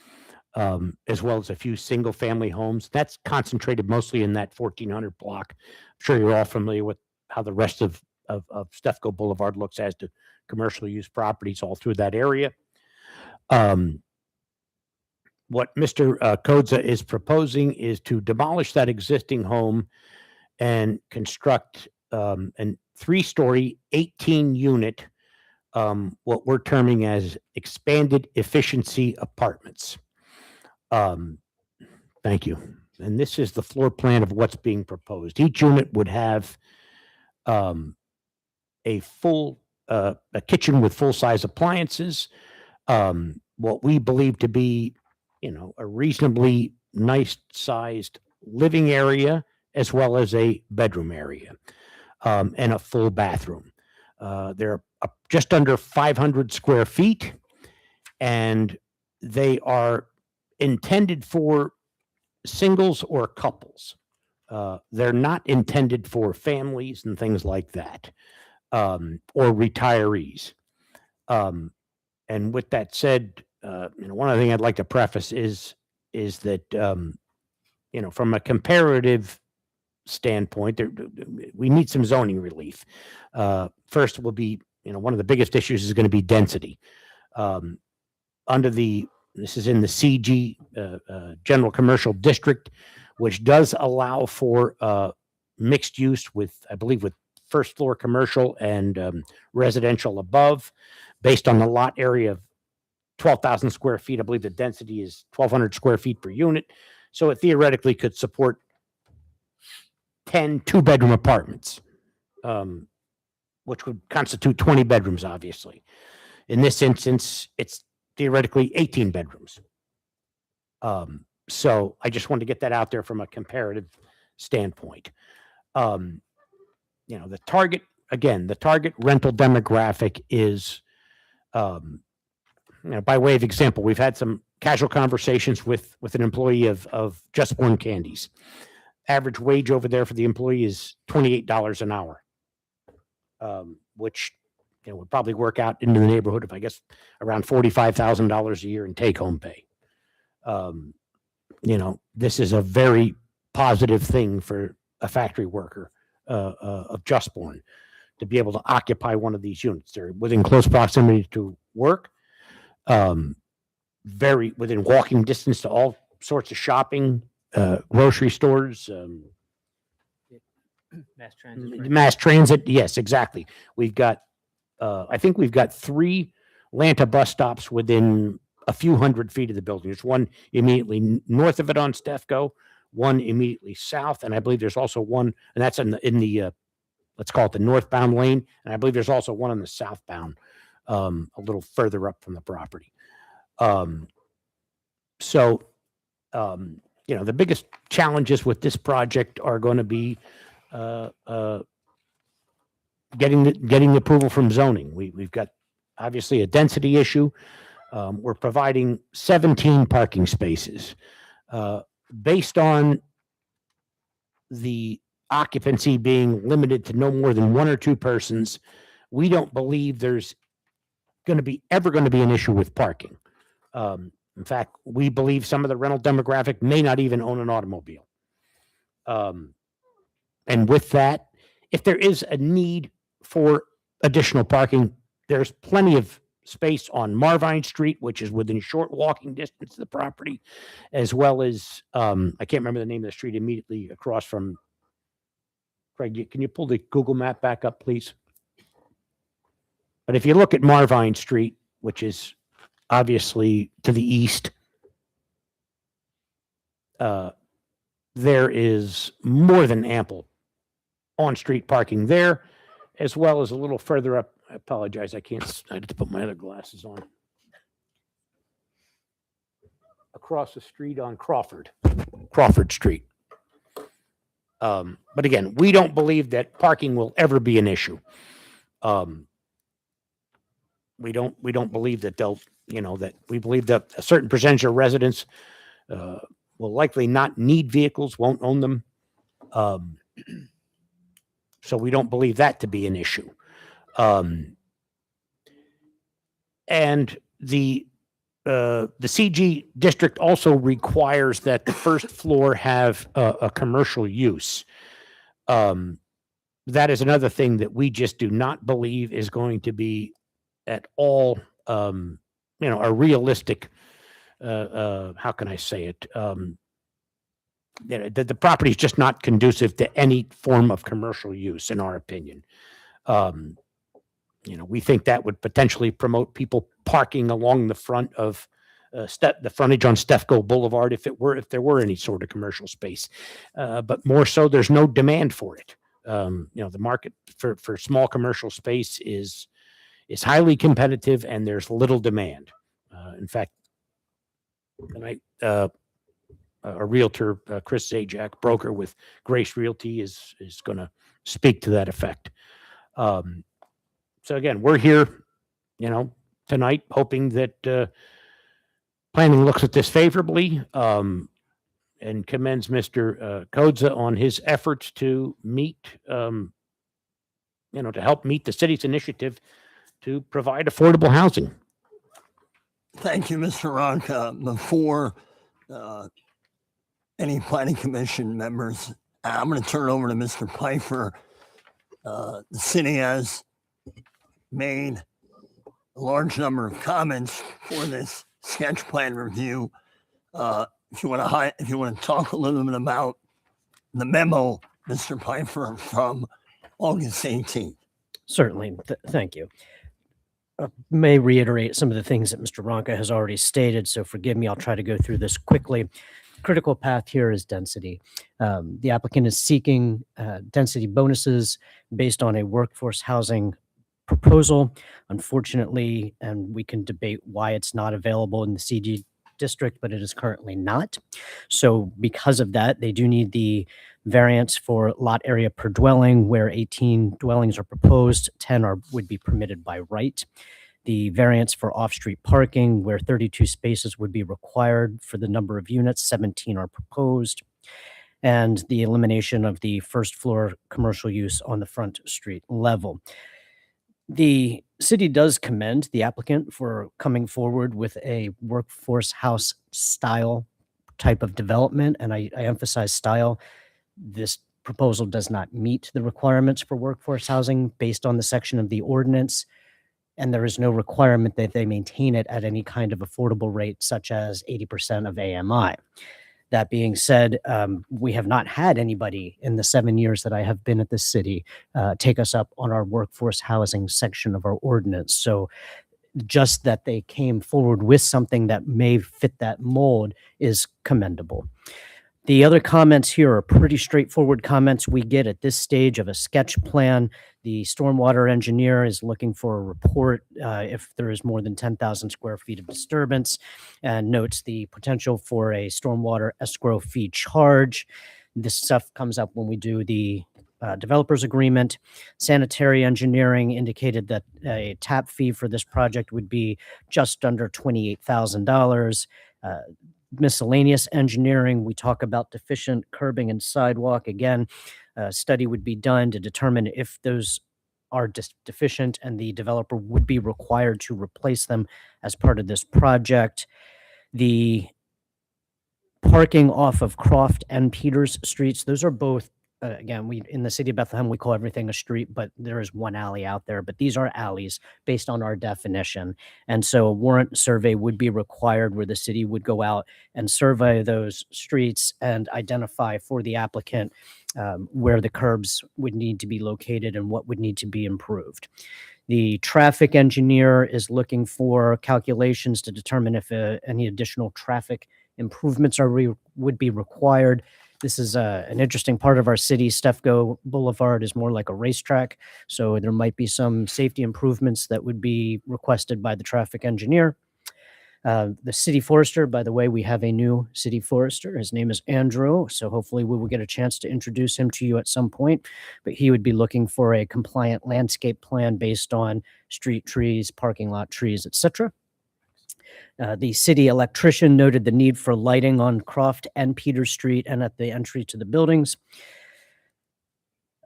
as well as a few single family homes. That's concentrated mostly in that 1400 block. I'm sure you're all familiar with how the rest of Stefco Boulevard looks as to commercial use properties all through that area. What Mr. Kodza is proposing is to demolish that existing home and construct an 3-story, 18-unit, what we're terming as expanded efficiency apartments. Thank you. And this is the floor plan of what's being proposed. Each unit would have a kitchen with full-size appliances, what we believe to be, a reasonably nice-sized living area, as well as a bedroom area, and a full bathroom. They're just under 500 square feet, and they are intended for singles or couples. They're not intended for families and things like that, or retirees. And with that said, one other thing I'd like to preface is that, from a comparative standpoint, we need some zoning relief. First will be, one of the biggest issues is going to be density. This is in the CG General Commercial District, which does allow for mixed use with, I believe, with first floor commercial and residential above, based on the lot area of 12,000 square feet. I believe the density is 1,200 square feet per unit. So it theoretically could support 10 two-bedroom apartments, which would constitute 20 bedrooms, obviously. In this instance, it's theoretically 18 bedrooms. So I just wanted to get that out there from a comparative standpoint. The target rental demographic is, by way of example, we've had some casual conversations with an employee of Just Born Candies. Average wage over there for the employee is $28 an hour, which would probably work out into the neighborhood of, I guess, around $45,000 a year in take-home pay. This is a very positive thing for a factory worker of Just Born to be able to occupy one of these units. They're within close proximity to work, very within walking distance to all sorts of shopping, grocery stores, Mass transit. mass transit. Yes, exactly. We've got, I think we've got 3 Lanta bus stops within a few hundred feet of the building. There's one immediately north of it on Stefco, one immediately south, and I believe there's also one, and that's in the let's call it the northbound lane, and I believe there's also one on the southbound, a little further up from the property. So, the biggest challenges with this project are going to be getting the approval from zoning. We've got obviously a density issue. We're providing 17 parking spaces. Based on the occupancy being limited to no more than 1 or 2 persons, we don't believe there's ever going to be an issue with parking. In fact, we believe some of the rental demographic may not even own an automobile. And with that, if there is a need for additional parking, there's plenty of space on Marvine Street, which is within short walking distance of the property, as well as, I can't remember the name of the street immediately across from, Craig, can you pull the Google map back up, please? But if you look at Marvine Street, which is obviously to the east, there is more than ample on-street parking there, as well as a little further up. I apologize, I had to put my other glasses on. Across the street on Crawford Street. But again, we don't believe that parking will ever be an issue. We don't believe that we believe that a certain percentage of residents will likely not need vehicles, won't own them. So we don't believe that to be an issue. And the CG district also requires that the first floor have a commercial use. That is another thing that we just do not believe is going to be at all, a realistic, how can I say it? The property is just not conducive to any form of commercial use, in our opinion. We think that would potentially promote people parking along the front of the frontage on Stefco Boulevard if there were any sort of commercial space. But more so, there's no demand for it. The market for small commercial space is highly competitive, and there's little demand. In fact, tonight, a realtor, Chris Zajac, broker with Grace Realty, is going to speak to that effect. So again, we're here, tonight, hoping that planning looks at this favorably, and commends Mr. Kodza on his efforts to meet, to help meet the city's initiative to provide affordable housing. Thank you, Mr. Ronca. Before any planning commission members, I'm going to turn it over to Mr. Pfeiffer. The city has made a large number of comments for this sketch plan review. If you want to talk a little bit about the memo, Mr. Pfeiffer, from August 18th. Certainly. Thank you. May reiterate some of the things that Mr. Ronca has already stated, so forgive me, I'll try to go through this quickly. Critical path here is density. The applicant is seeking density bonuses based on a workforce housing proposal. Unfortunately, and we can debate why it's not available in the CG district, but it is currently not. So because of that, they do need the variance for lot area per dwelling, where 18 dwellings are proposed, 10 would be permitted by right. The variance for off-street parking, where 32 spaces would be required for the number of units, 17 are proposed. And the elimination of the first floor commercial use on the front street level. The city does commend the applicant for coming forward with a workforce house style type of development, and I emphasize style. This proposal does not meet the requirements for workforce housing based on the section of the ordinance, and there is no requirement that they maintain it at any kind of affordable rate, such as 80% of AMI. That being said, we have not had anybody in the 7 years that I have been at the city take us up on our workforce housing section of our ordinance. So just that they came forward with something that may fit that mold is commendable. The other comments here are pretty straightforward comments we get at this stage of a sketch plan. The stormwater engineer is looking for a report if there is more than 10,000 square feet of disturbance, and notes the potential for a stormwater escrow fee charge. This stuff comes up when we do the developers agreement. Sanitary engineering indicated that a tap fee for this project would be just under $28,000. Miscellaneous engineering, we talk about deficient curbing and sidewalk. Again, a study would be done to determine if those are deficient, and the developer would be required to replace them as part of this project. The parking off of Croft and Peters Streets, those are both, again, we in the city of Bethlehem, we call everything a street, but there is one alley out there. But these are alleys based on our definition. And so a warrant survey would be required where the city would go out and survey those streets and identify for the applicant where the curbs would need to be located and what would need to be improved. The traffic engineer is looking for calculations to determine if any additional traffic improvements would be required. This is an interesting part of our city. Stefco Boulevard is more like a racetrack, so there might be some safety improvements that would be requested by the traffic engineer. The city forester, by the way, we have a new city forester. His name is Andrew, so hopefully we will get a chance to introduce him to you at some point. But he would be looking for a compliant landscape plan based on street trees, parking lot trees, etc. The city electrician noted the need for lighting on Croft and Peters Street and at the entry to the buildings.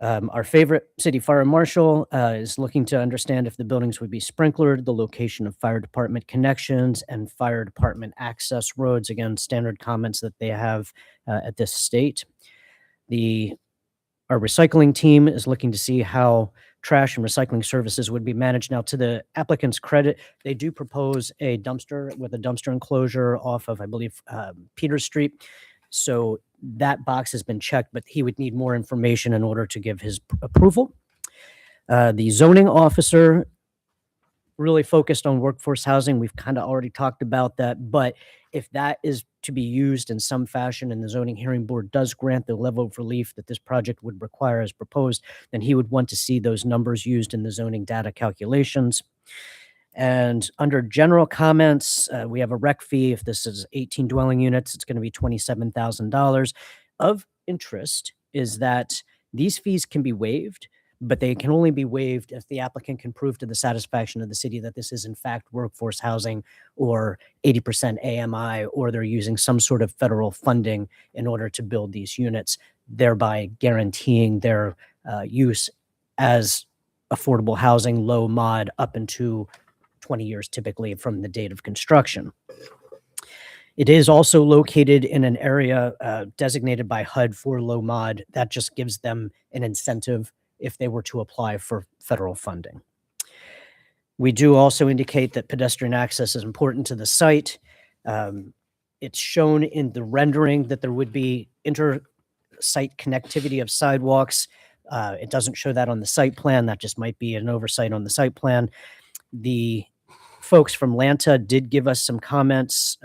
Our favorite city fire marshal is looking to understand if the buildings would be sprinklered, the location of fire department connections, and fire department access roads. Again, standard comments that they have at this state. Our recycling team is looking to see how trash and recycling services would be managed. Now, to the applicant's credit, they do propose a dumpster with a dumpster enclosure off of, I believe, Peters Street. So that box has been checked, but he would need more information in order to give his approval. The zoning officer really focused on workforce housing. We've kind of already talked about that, but if that is to be used in some fashion and the zoning hearing board does grant the level of relief that this project would require as proposed, then he would want to see those numbers used in the zoning data calculations. And under general comments, we have a rec fee. If this is 18 dwelling units, it's going to be $27,000. Of interest is that these fees can be waived, but they can only be waived if the applicant can prove to the satisfaction of the city that this is in fact workforce housing or 80% AMI, or they're using some sort of federal funding in order to build these units, thereby guaranteeing their use as affordable housing, low mod, up into 20 years typically from the date of construction. It is also located in an area designated by HUD for low mod. That just gives them an incentive if they were to apply for federal funding. We do also indicate that pedestrian access is important to the site. It's shown in the rendering that there would be inter-site connectivity of sidewalks. It doesn't show that on the site plan. That just might be an oversight on the site plan. The folks from Lanta did give us some comments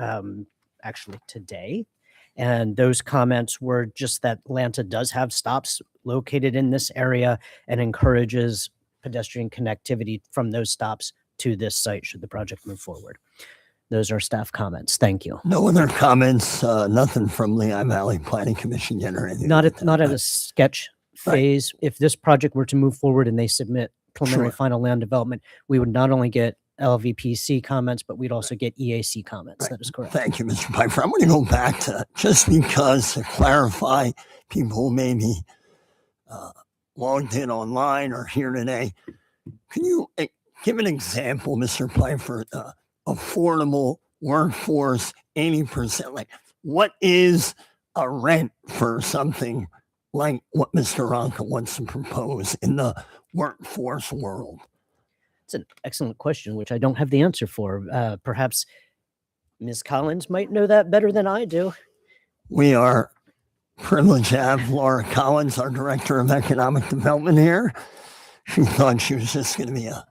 actually today. And those comments were just that Lanta does have stops located in this area and encourages pedestrian connectivity from those stops to this site should the project move forward. Those are staff comments. Thank you. No other comments, nothing from Lehigh Valley Planning Commission yet or anything? Not like at that, not at right? a sketch Right. phase. If this project were to move forward and they submit preliminary Sure. final land development, we would not only get LVPC comments, but we'd also get EAC comments. Right. That is correct. Thank you, Mr. Piper. I'm going to go back to, just because to clarify, people who may be logged in online or here today, can you give an example, Mr. Piper, affordable workforce, 80%, like what is a rent for something like what Mr. Ronka wants to propose in the workforce world? It's an excellent question, which I don't have the answer for. Perhaps Ms. Collins might know that better than I do. We are privileged to have Laura Collins, our Director of Economic Development here. She thought she was just going to be a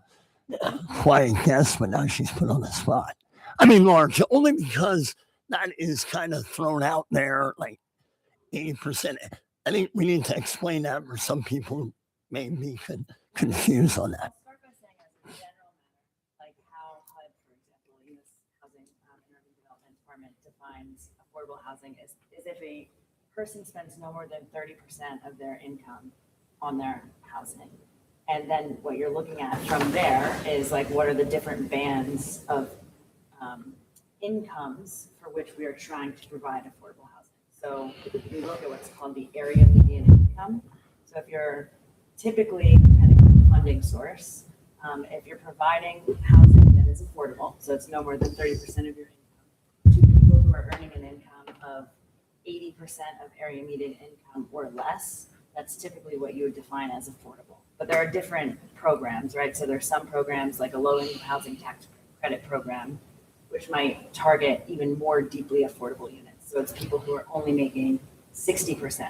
quiet guest, but now she's put on the spot. I mean, Laura, only because that is kind of thrown out there, like 80%. I think we need to explain that for some people who may be confused on that. I'll start by saying as a general matter, like how HUD, for example, U.S. Housing and Urban Development Department defines affordable housing is if a person spends no more than 30% of their income on their housing. And then what you're looking at from there is like, what are the different bands of incomes for which we are trying to provide affordable housing. So we look at what's called the area median income. So if you're typically, depending on the funding source, if you're providing housing that is affordable, so it's no more than 30% of your income, to people who are earning an income of 80% of area median income or less, that's typically what you would define as affordable. But there are different programs, right? So there's some programs like a low-income housing tax credit program, which might target even more deeply affordable units. So it's people who are only making 60%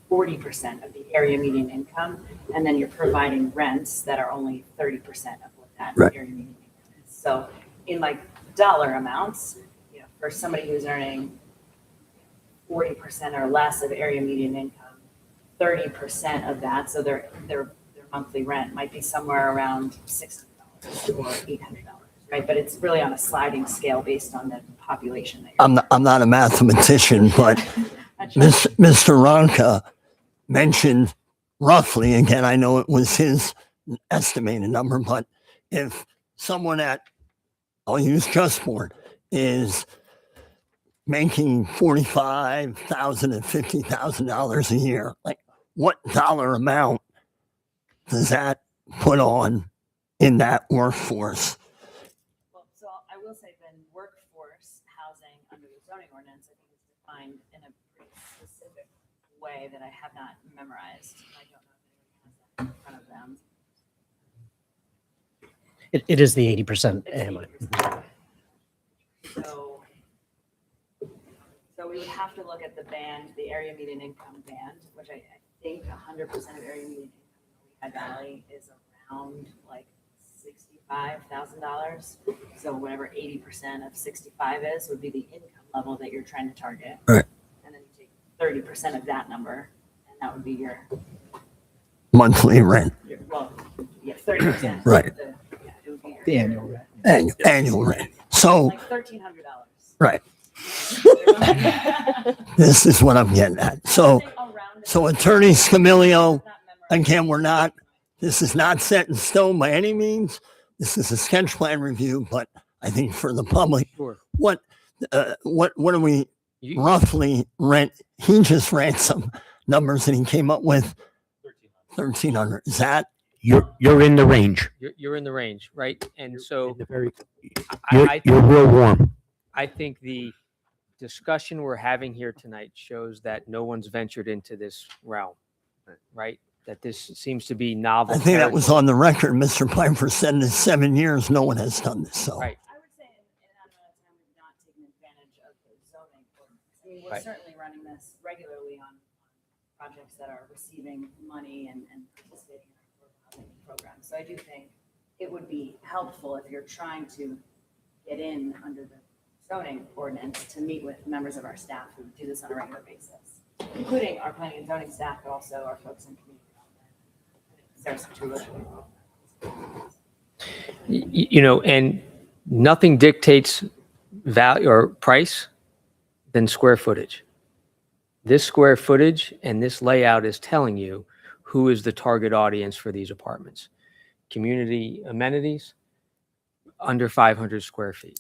or 40% of the area median income, and then you're providing rents that are only 30% of what that area median income is. So in like dollar amounts, you know, for somebody who's earning 40% or less of area median income, 30% of that, so their monthly rent might be somewhere around $60 or $800. Right, but it's really on a sliding scale based on the population that you're. I'm not a mathematician, but Mr. Ronka mentioned roughly, again, I know it was his estimated number, but if someone at, I'll use JustBoard, is making $45,000 and $50,000 a year, like what dollar amount does that put on in that workforce? So I will say then workforce housing under the zoning ordinance, I think is defined in a pretty specific way that I have not memorized. I don't know if anyone has that in front of them. It is the 80% It's AMI. 80%. So we would have to look at the band, the area median income band, which I think 100% of area median income in Lehigh Valley is around like $65,000. So whatever 80% of 65 is would be the income level that you're trying to target. Right. And then you take 30% of that number, and that would be your Monthly rent, well, yeah, 30%. Right. It would be The annual rent. annual rent. So, like $1,300. right, this is what I'm getting at. So Attorney Scamilio, again, this is not set in stone by any means. This is a sketch plan review, but I think for the public, Sure. what do we You- roughly rent? He just ran some numbers and he came up with 1,300. Is that? You're in the range. You're in the range, right? And so In the very, I you're real warm. I think the discussion we're having here tonight shows that no one's ventured into this realm, right? That this seems to be novel. I think that was territory. on the record. Mr. Piper said in 7 years, no one has done this. So, Right. I would say in that amount of time, we've not taken advantage of the zoning ordinance. I mean, we're Right. certainly running this regularly on projects that are receiving money and participating in our affordable housing program. So I do think it would be helpful if you're trying to get in under the zoning ordinance to meet with members of our staff who do this on a regular basis, including our planning and zoning staff, but also our folks in community development. There's some tuition. You know, and nothing dictates value or price than square footage. This square footage and this layout is telling you who is the target audience for these apartments. Community amenities, under 500 square feet.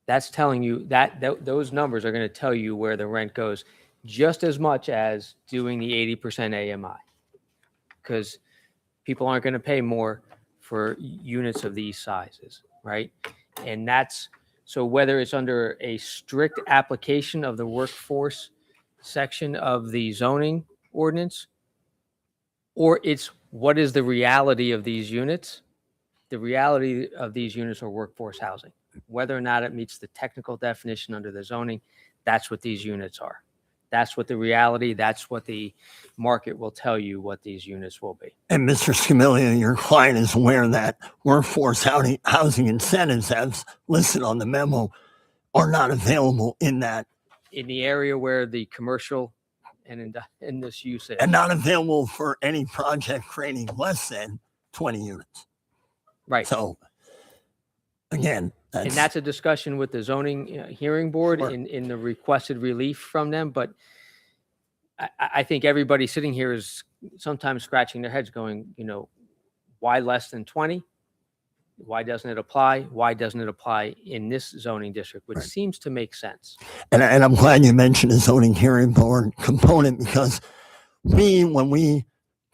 That's telling you that those numbers are going to tell you where the rent goes just as much as doing the 80% AMI. Because people aren't going to pay more for units of these sizes, right? And that's, so whether it's under a strict application of the workforce section of the zoning ordinance, or it's what is the reality of these units, the reality of these units are workforce housing. Whether or not it meets the technical definition under the zoning, that's what these units are. That's what the reality, that's what the market will tell you what these units will be. and Mr. Scamillia, your client is aware that workforce housing incentives, as listed on the memo, are not available in that. In the area where the commercial in this use is. and not available for any project creating less than 20 units. Right. So again, And that's a discussion with the zoning hearing board Sure. in the requested relief from them. But I think everybody sitting here is sometimes scratching their heads going, why less than 20? Why doesn't it apply? Why doesn't it apply in this zoning district, which Right. seems to make sense? and I'm glad you mentioned the zoning hearing board component, because when we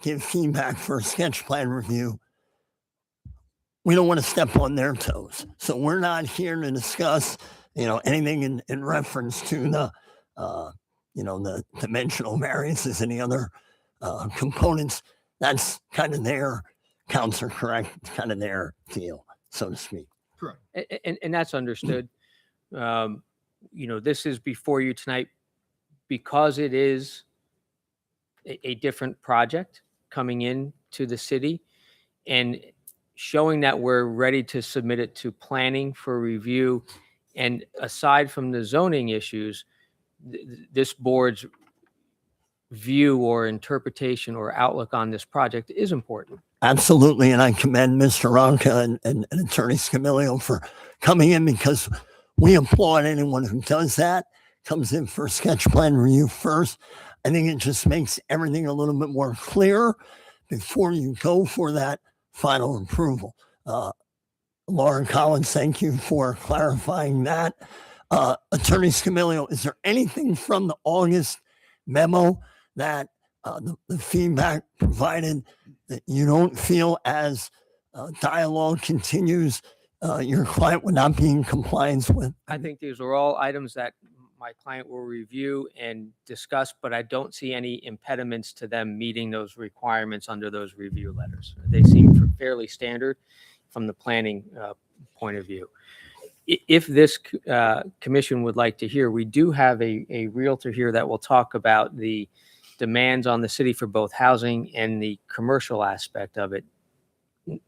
give feedback for a sketch plan review, we don't want to step on their toes. So we're not here to discuss, anything in reference to the, the dimensional variances and the other components. That's kind of their counselor correct, kind of their deal, so to speak. And that's understood. This is before you tonight because it is a different project coming in to the city and showing that we're ready to submit it to planning for review. And aside from the zoning issues, this board's view or interpretation or outlook on this project is important. Absolutely. And I commend Mr. Ronca and Attorney Scamilio for coming in, because we applaud anyone who does that, comes in for a sketch plan review first. I think it just makes everything a little bit more clear before you go for that final approval. Laura Collins, thank you for clarifying that. Attorney Scamilio, is there anything from the August memo that the feedback provided that you don't feel, as dialogue continues, your client would not be in compliance with? I think these are all items that my client will review and discuss, but I don't see any impediments to them meeting those requirements under those review letters. They seem fairly standard from the planning point of view. If this commission would like to hear, we do have a realtor here that will talk about the demands on the city for both housing and the commercial aspect of it,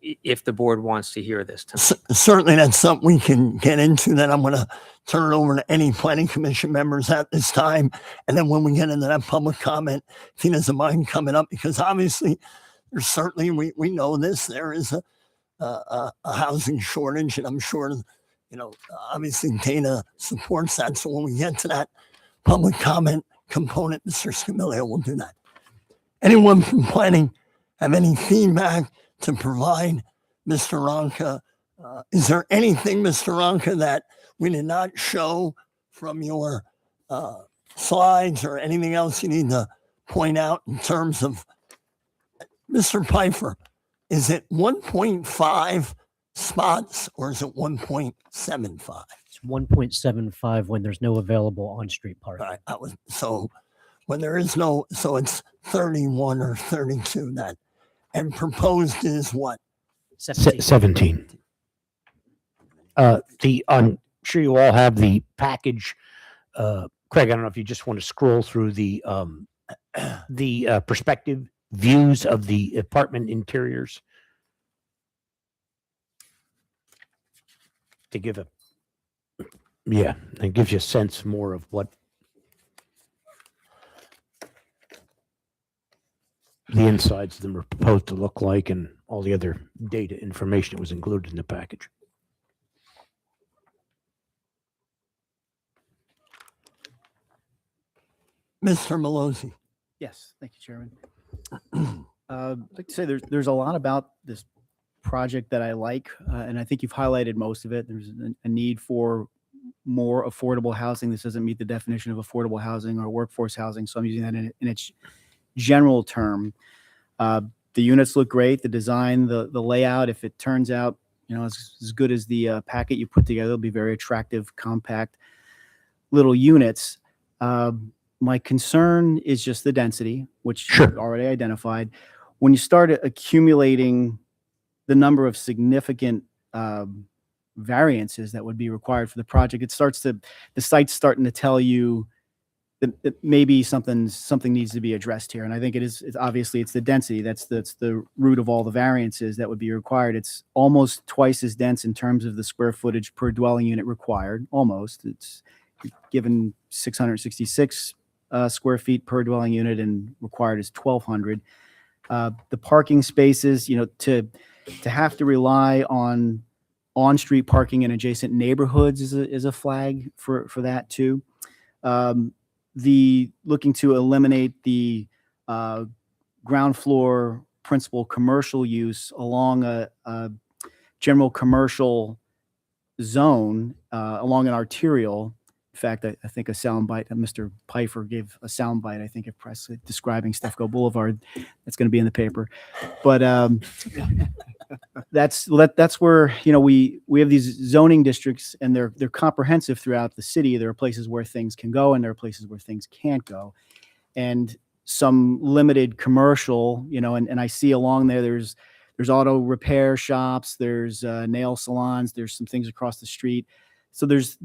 if the board wants to hear this tonight. Certainly, that's something we can get into. Then I'm going to turn it over to any planning commission members at this time. And then when we get into that public comment, if he doesn't mind coming up, because obviously there's certainly, we know this, there is a housing shortage, and I'm sure, obviously Dana supports that. So when we get to that public comment component, Mr. Scamilio will do that. Anyone from planning have any feedback to provide Mr. Ronca? Is there anything, Mr. Ronca, that we did not show from your slides, or anything else you need to point out in terms of, Mr. Pfeiffer, is it 1.5 spots or is it 1.75? It's 1.75 when there's no available on-street parking. Right. So when there is no, so it's 31 or 32 that, and proposed is what? 17. I'm sure you all have the package. Craig, I don't know if you just want to scroll through the perspective views of the apartment interiors to give it gives you a sense more of what the insides of them are proposed to look like, and all the other data information that was included in the package. Mr. Malozzi. Yes, thank you, Chairman. I'd like to say there's a lot about this project that I like, and I think you've highlighted most of it. There's a need for more affordable housing. This doesn't meet the definition of affordable housing or workforce housing, so I'm using that in its general term. The units look great. The design, the layout, if it turns out as good as the packet you put together, it'll be very attractive, compact little units. My concern is just the density, which Sure. you already identified. When you start accumulating the number of significant variances that would be required for the project, the site's starting to tell you that maybe something needs to be addressed here. And I think it's obviously it's the density. That's the root of all the variances that would be required. It's almost twice as dense in terms of the square footage per dwelling unit required. Almost. It's given 666 square feet per dwelling unit and required is 1,200. The parking spaces, to have to rely on-street parking in adjacent neighborhoods is a flag for that too. The looking to eliminate the ground floor principal commercial use along a general commercial zone along an arterial. In fact, I think a soundbite, Mr. Pfeiffer gave a soundbite, I think, at press describing Stefco Boulevard. That's going to be in the paper. But that's where, we have these zoning districts, and they're comprehensive throughout the city. There are places where things can go, and there are places where things can't go. And some limited commercial, and I see along there's auto repair shops, there's nail salons, there's some things across the street. So there's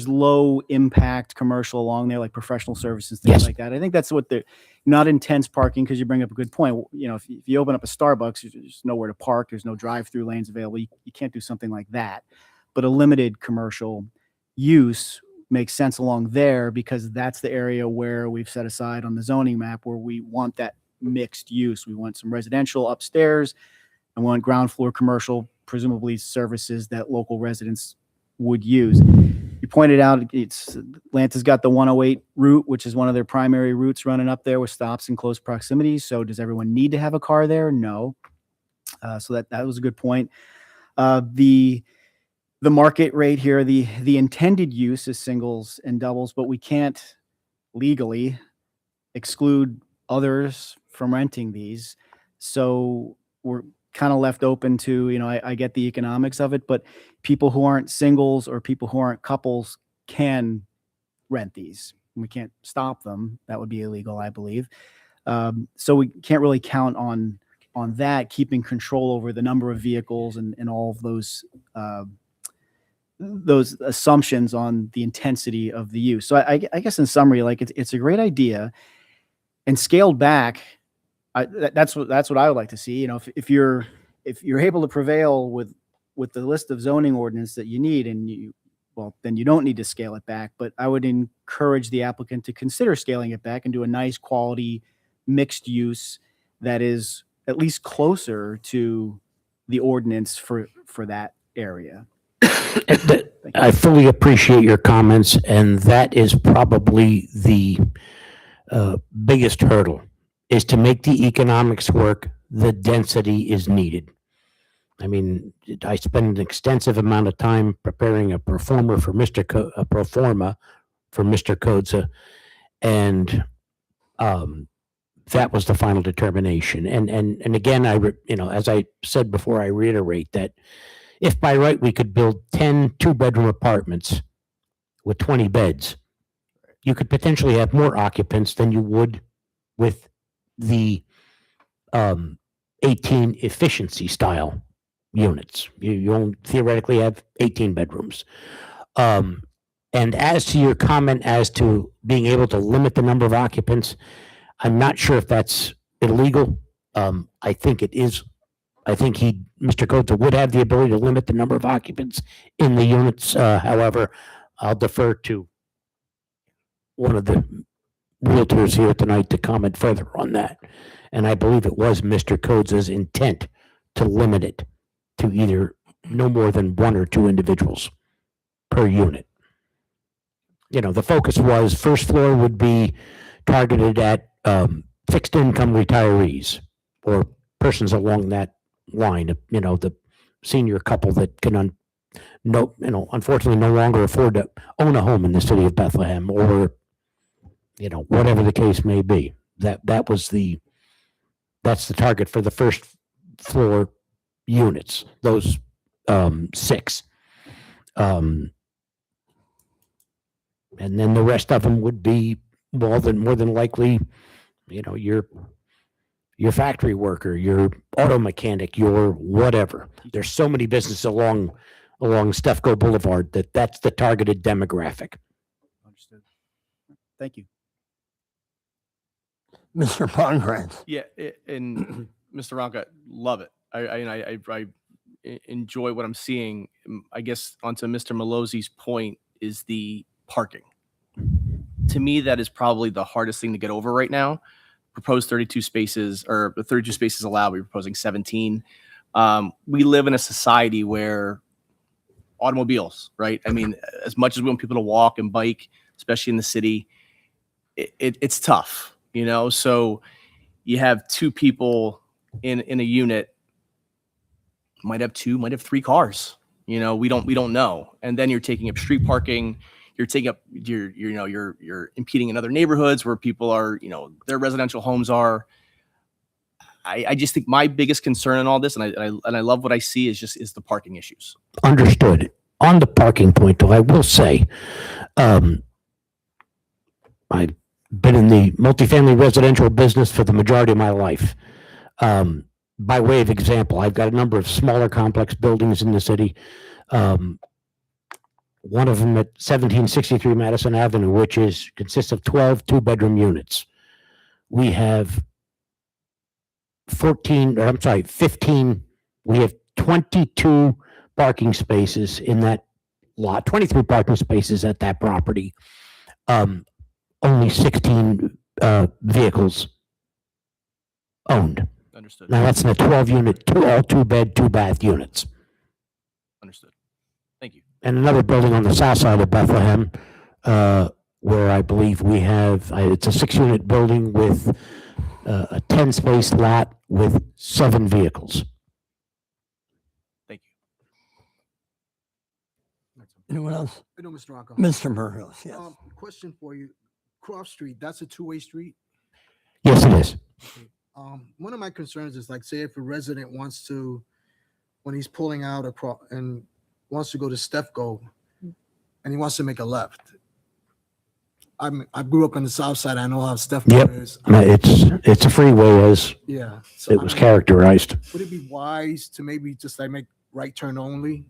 low impact commercial along there, like professional services, things Yes. like that. I think that's what not intense parking, because you bring up a good point. If you open up a Starbucks, there's nowhere to park. There's no drive-through lanes available. You can't do something like that. But a limited commercial use makes sense along there, because that's the area where we've set aside on the zoning map where we want that mixed use. We want some residential upstairs, and we want ground floor commercial, presumably services that local residents would use. You pointed out Atlanta's got the 108 route, which is one of their primary routes running up there with stops in close proximity. So does everyone need to have a car there? No. So that was a good point. The market rate here, the intended use is singles and doubles, but we can't legally exclude others from renting these. So we're kind of left open to, I get the economics of it, but people who aren't singles or people who aren't couples can rent these. We can't stop them. That would be illegal, I believe. So we can't really count on that, keeping control over the number of vehicles and all of those assumptions on the intensity of the use. So I guess in summary, like it's a great idea, and scaled back. That's what I would like to see. If you're able to prevail with the list of zoning ordinance that you need, then you don't need to scale it back. But I would encourage the applicant to consider scaling it back and do a nice quality mixed use that is at least closer to the ordinance for that area. I fully appreciate your comments, and that is probably the biggest hurdle, is to make the economics work. The density is needed. I mean, I spend an extensive amount of time preparing a pro forma for Mr. Kodza, and that was the final determination. And again, as I said before, I reiterate that if by right we could build 10 two-bedroom apartments with 20 beds, you could potentially have more occupants than you would with the 18 efficiency style units. You only theoretically have 18 bedrooms. And as to your comment as to being able to limit the number of occupants, I'm not sure if that's illegal. I think it is. I think Mr. Kodza would have the ability to limit the number of occupants in the units. However, I'll defer to one of the realtors here tonight to comment further on that. And I believe it was Mr. Kodza's intent to limit it to either no more than one or two individuals per unit. The focus was first floor would be targeted at fixed income retirees or persons along that line, the senior couple that can unfortunately no longer afford to own a home in the city of Bethlehem, or whatever the case may be. That's the target for the first floor units, those 6. And then the rest of them would be more than likely, your factory worker, your auto mechanic, your whatever. There's so many businesses along Stefco Boulevard that's the targeted demographic. Understood. Thank you. Mr. Pongrantz. Yeah, and Mr. Ronca, love it. I enjoy what I'm seeing. I guess onto Mr. Malozzi's point is the parking. to me, that is probably the hardest thing to get over right now. Proposed 32 spaces, or the 32 spaces allowed, we're proposing 17. We live in a society where automobiles, right? I mean, as much as we want people to walk and bike, especially in the city, it's tough, you know? So you have two people in a unit, might have two, might have three cars, you know, we don't know. And then you're taking up street parking, you're taking up, you're impeding in other neighborhoods where people are, you know, their residential homes are. I just think my biggest concern in all this, and I love what I see, is the parking issues. Understood. On the parking point, though, I will say, I've been in the multifamily residential business for the majority of my life. By way of example, I've got a number of smaller complex buildings in the city. One of them at 1763 Madison Avenue, which consists of 12 two-bedroom units. We have 15, we have 22 parking spaces in that lot, 23 parking spaces at that property. Only 16 vehicles owned. Understood. Now that's in a 12-unit, all two-bed, two-bath units. Understood. Thank you. And another building on the south side of Bethlehem, where I believe we have, it's a 6-unit building with a 10-space lot with 7 vehicles. Thank you. Anyone else? I know, Mr. Rocco. Mr. Burgos, yes. Question for you. Croft Street, that's a two-way street? Yes, it is. One of my concerns is, like, say if a resident wants to, when he's pulling out across and wants to go to Stefco and he wants to make a left. I grew up on the south side. I know how Stefco Yep. is. It's a freeway as Yeah. So it was characterized. would it be wise to maybe just like make right turn only?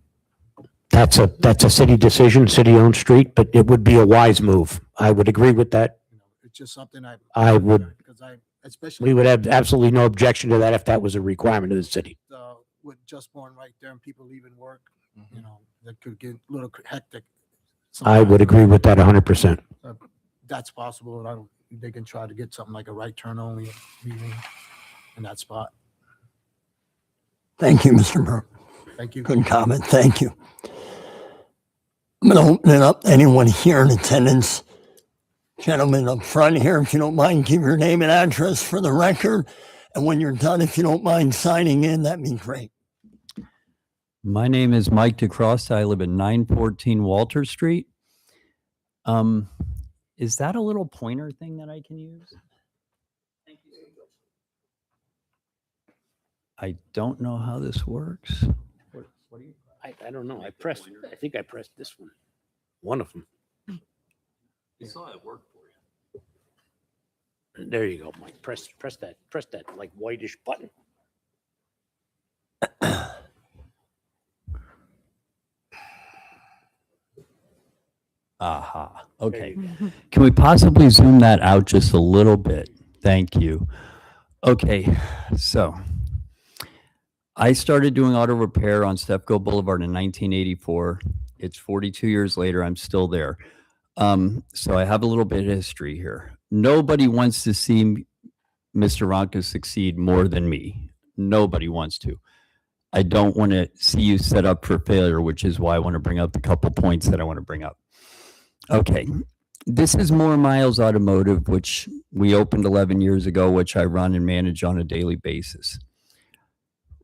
That's a city decision, city-owned street, but it would be a wise move. I would agree with that. It's just something I would, because especially we would have absolutely no objection to that if that was a requirement of the city. with just born right there and people leaving work, you know, that could get a little hectic. I would agree with that 100%. That's possible. They can try to get something like a right turn only meeting in that spot. Thank you, Mr. Burke. Thank you. Good comment. Thank you. I'm going to open it up to anyone here in attendance. Gentlemen up front here, if you don't mind, give your name and address for the record. And when you're done, if you don't mind signing in, that'd be great. My name is Mike DeCross. I live at 914 Walter Street. Is that a little pointer thing that I can use? I don't know how this works. What do you? I don't know. I think I pressed this one. One of them. You saw it work for you. There you go, Mike. Press that like whitish button. Aha. Okay. Can we possibly zoom that out just a little bit? Thank you. Okay. So I started doing auto repair on Stefco Boulevard in 1984. It's 42 years later. I'm still there. So I have a little bit of history here. Nobody wants to see Mr. Ronco succeed more than me. Nobody wants to. I don't want to see you set up for failure, which is why I want to bring up the couple points that I want to bring up. Okay. This is More Miles Automotive, which we opened 11 years ago, which I run and manage on a daily basis.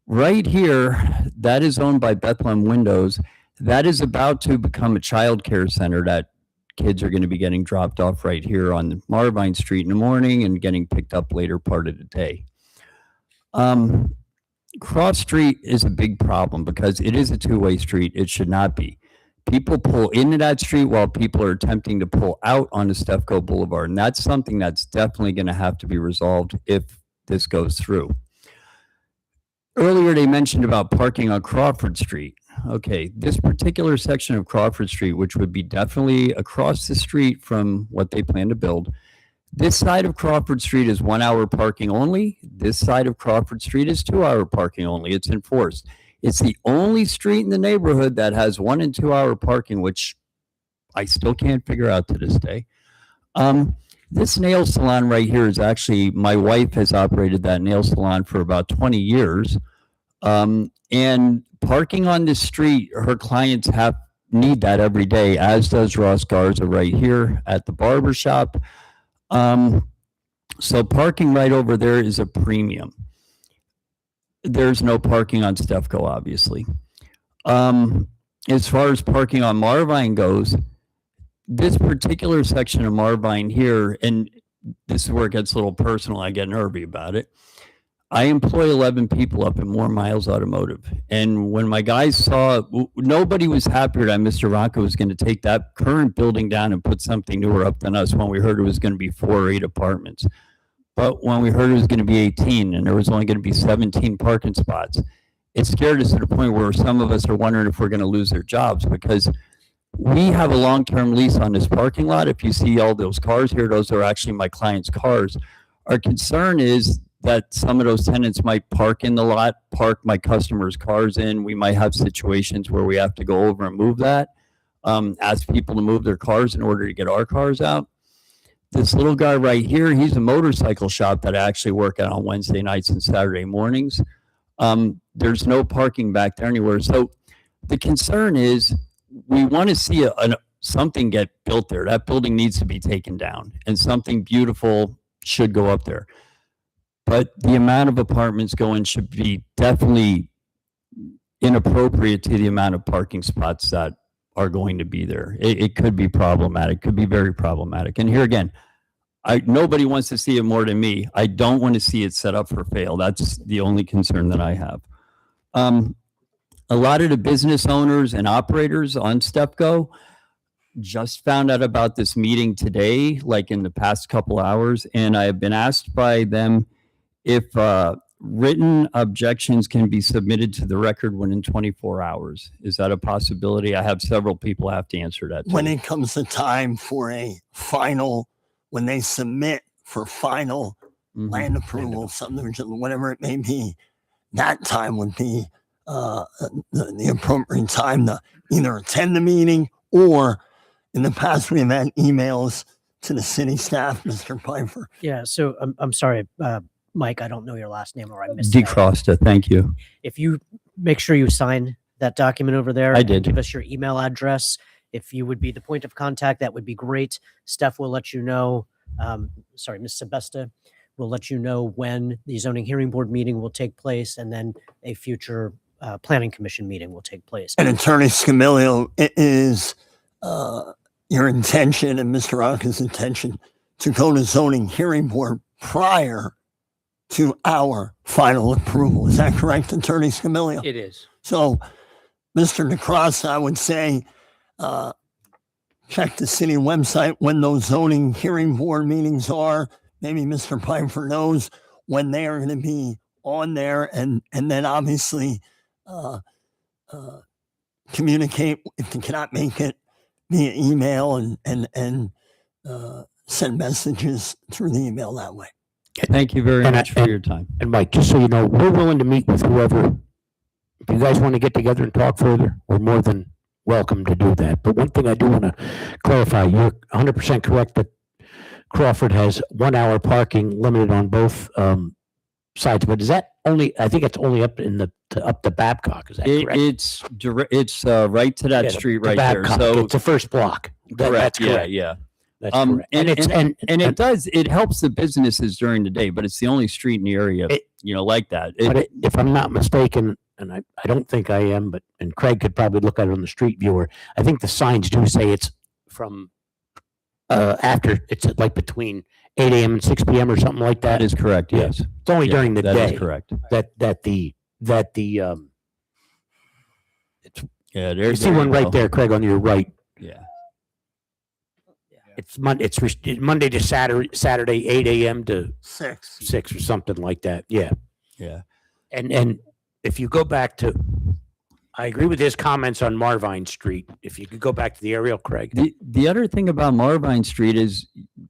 Right here, that is owned by Bethlehem Windows. That is about to become a child care center that kids are going to be getting dropped off right here on Marvine Street in the morning and getting picked up later part of the day. Cross Street is a big problem because it is a two-way street. It should not be. People pull into that street while people are attempting to pull out onto Stefco Boulevard. And that's something that's definitely going to have to be resolved if this goes through. Earlier, they mentioned about parking on Crawford Street. Okay, this particular section of Crawford Street, which would be definitely across the street from what they plan to build, this side of Crawford Street is 1 hour parking only. This side of Crawford Street is 2 hour parking only. It's enforced. It's the only street in the neighborhood that has 1 and 2 hour parking, which I still can't figure out to this day. This nail salon right here is actually, my wife has operated that nail salon for about 20 years. And parking on the street, her clients need that every day, as does Ross Garza right here at the barber shop. So parking right over there is a premium. There's no parking on Stefco, obviously. As far as parking on Marvine goes, this particular section of Marvine here, and this is where it gets a little personal, I get nervy about it. I employ 11 people up at More Miles Automotive. And when my guys saw, nobody was happier that Mr. Rocco was going to take that current building down and put something newer up than us when we heard it was going to be 4 or 8 apartments. But when we heard it was going to be 18 and there was only going to be 17 parking spots, it scared us to the point where some of us are wondering if we're going to lose their jobs, because we have a long-term lease on this parking lot. If you see all those cars here, those are actually my clients' cars. Our concern is that some of those tenants might park in the lot, park my customers' cars in. We might have situations where we have to go over and move that, ask people to move their cars in order to get our cars out. This little guy right here, he's a motorcycle shop that I actually work at on Wednesday nights and Saturday mornings. There's no parking back there anywhere. So the concern is we want to see something get built there. That building needs to be taken down and something beautiful should go up there. But the amount of apartments going should be definitely inappropriate to the amount of parking spots that are going to be there. It could be problematic, could be very problematic. And here again, nobody wants to see it more than me. I don't want to see it set up for fail. That's the only concern that I have. A lot of the business owners and operators on Stefco just found out about this meeting today, like in the past couple hours, and I have been asked by them if written objections can be submitted to the record within 24 hours. Is that a possibility? I have several people have to answer that. When it comes to time for a final, when they submit for final land approval, subdivision, whatever it may be, that time would be the appropriate time to either attend the meeting, or in the past we have had emails to the city staff, Mr. Piper. Yeah, so I'm sorry, Mike, I don't know your last name, or I missed it. DeCrosta, thank you. If you make sure you sign that document over there. I and did. Give us your email address. If you would be the point of contact, that would be great. Steph will let you know, sorry, Ms. Sebesta will let you know when the zoning hearing board meeting will take place, and then a future planning commission meeting will take place. And Attorney Scamilio, it is your intention and Mr. Rocca's intention to go to zoning hearing board prior to our final approval. Is that correct, Attorney Scamilio? It is. So, Mr. DeCross, I would say, check the city website when those zoning hearing board meetings are. Maybe Mr. Piper knows when they are going to be on there, and then obviously communicate if they cannot make it via email, and send messages through the email that way. Thank you very much for your time. And Mike, just so you know, we're willing to meet with whoever. If you guys want to get together and talk further, we're more than welcome to do that. But one thing I do want to clarify, you're 100% correct that Crawford has 1 hour parking limited on both sides. But is that only? I think it's only up in up the Babcock. Is that correct? It's right to that Yeah, street the right there. Babcock. So It's the first block. That's yeah, correct. yeah. That's correct. And it's it helps the businesses during the day, but it's the only street in the area, like that. But if I'm not mistaken, and I don't think I am, and Craig could probably look at it on the street viewer, I think the signs do say it's from after, it's like between 8 a.m. and 6 p.m. or something like that. That is correct. Yes. It's only during the that day. is correct. You see one right there, Craig, on your right. Yeah. It's Monday to Saturday, 8 a.m. to 6 or something like that. Yeah. Yeah. And if you go back to, I agree with his comments on Marvine Street. If you could go back to the aerial, Craig. The other thing about Marvine Street is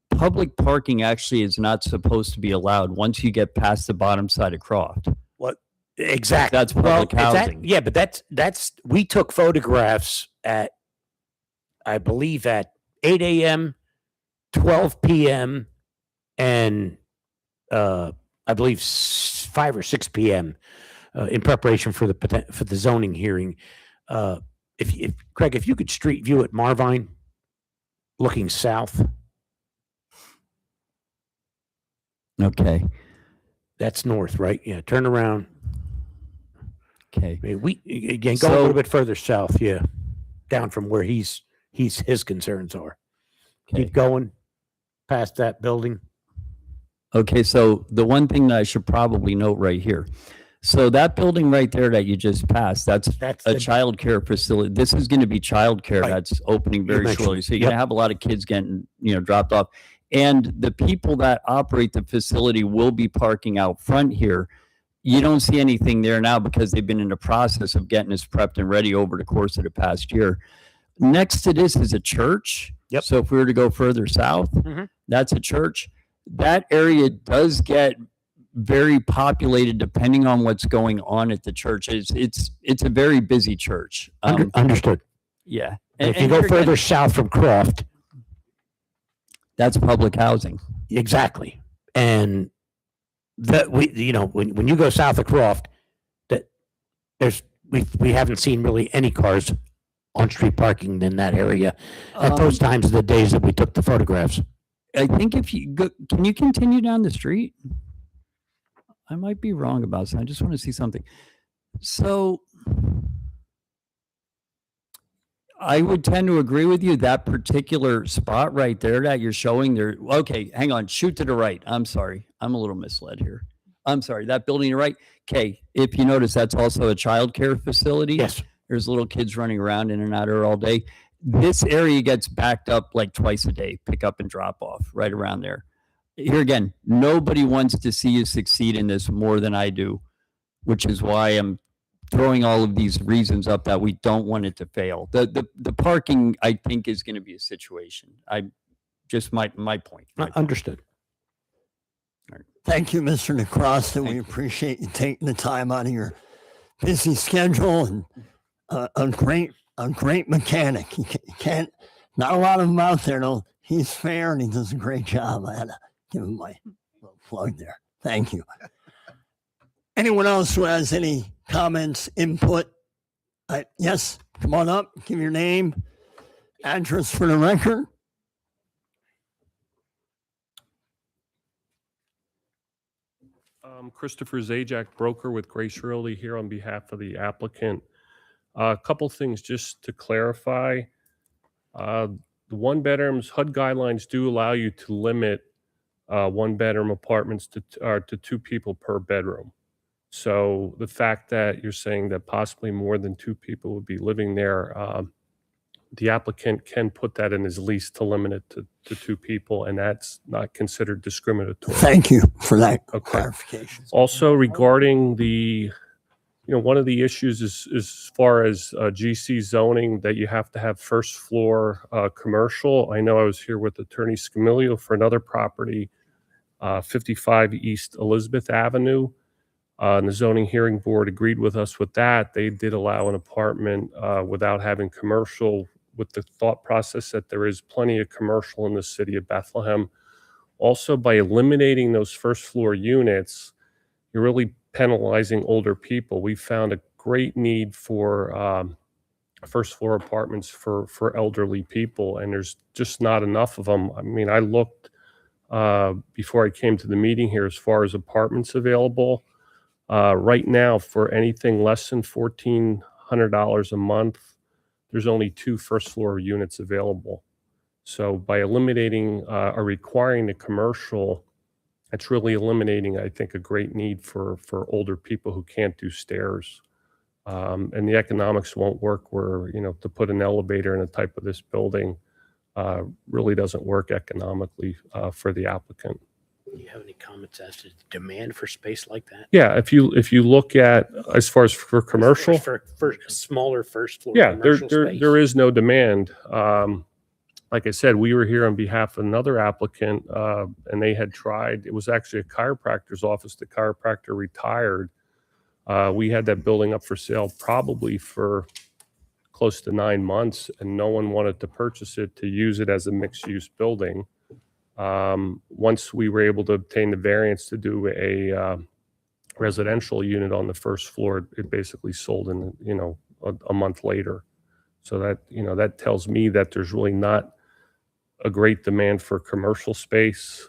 public parking actually is not supposed to be allowed once you get past the bottom side of Croft. What exactly? That's public housing. Yeah, but that's we took photographs at, I believe, at 8 a.m. 12 p.m. and I believe 5 or 6 p.m. In preparation for the zoning hearing. If Craig, if you could street view at Marvine, looking south, Okay. that's north, right? Yeah, turn around. Okay. We again go a little bit further south, yeah, down from where his concerns are. Keep going past that building. Okay, so the one thing that I should probably note right here. So that building right there that you just passed, that's a the- child care facility. This is going to be childcare Right. that's opening very mentioned shortly. it. So you're going to Yep. have a lot of kids getting, dropped off. And the people that operate the facility will be parking out front here. You don't see anything there now because they've been in the process of getting this prepped and ready over the course of the past year. Next to this is a church. Yep. So if we were to go further south, Mhm. that's a church. That area does get very populated depending on what's going on at the church. It's a very busy church. Understood. Yeah. And if you and go here again, further south from Croft, that's public housing. exactly, and that when you go south of Croft, that we haven't seen really any cars on street parking in that area at those times of the days that we took the photographs. I think if you go, can you continue down the street? I might be wrong about something. I just want to see something. So I would tend to agree with you. That particular spot right there that you're showing there. Okay, hang on. Shoot to the right. I'm sorry. I'm a little misled here. I'm sorry. That building to the right. Okay. If you notice, that's also a child care facility. Yes. There's little kids running around in and out of there all day. This area gets backed up like twice a day, pick up and drop off right around there. Here again, nobody wants to see you succeed in this more than I do, which is why I'm throwing all of these reasons up that we don't want it to fail. The parking, I think, is going to be a situation. I just my point. Understood. Thank you, Mr. DeCross, and we appreciate you taking the time out of your busy schedule and a great mechanic. You can't, not a lot of them out there though. He's fair and he does a great job. I had to give him my little plug there. Thank you. Anyone else who has any comments, input? Yes, come on up, give your name, address for the record. Christopher Zajac, broker with Grace Realty, here on behalf of the applicant. A couple things just to clarify. The one bedrooms, HUD guidelines do allow you to limit one bedroom apartments to 2 people per bedroom. So the fact that you're saying that possibly more than 2 people would be living there, the applicant can put that in his lease to limit it to 2 people, and that's not considered discriminatory. Thank you for that clarification. Also, regarding the, one of the issues is as far as GC zoning, that you have to have first floor commercial. I know I was here with Attorney Scamilio for another property, 55 East Elizabeth Avenue. And the zoning hearing board agreed with us with that. They did allow an apartment without having commercial, with the thought process that there is plenty of commercial in the city of Bethlehem. Also, by eliminating those first floor units, you're really penalizing older people. We found a great need for first floor apartments for elderly people, and there's just not enough of them. I mean, I looked before I came to the meeting here as far as apartments available. Right now, for anything less than $1,400 a month, there's only 2 first floor units available. So by eliminating or requiring the commercial, it's really eliminating, I think, a great need for older people who can't do stairs. And the economics won't work where, to put an elevator in a type of this building really doesn't work economically for the applicant. Do you have any comments as to demand for space like that? Yeah, if you look at as far as for commercial, For smaller first floor. yeah, commercial space? there is no demand. Like I said, we were here on behalf of another applicant, and they had tried. It was actually a chiropractor's office. The chiropractor retired. We had that building up for sale probably for close to 9 months, and no one wanted to purchase it to use it as a mixed-use building. Once we were able to obtain the variance to do a residential unit on the first floor, it basically sold in, a month later. So that, that tells me that there's really not a great demand for commercial space,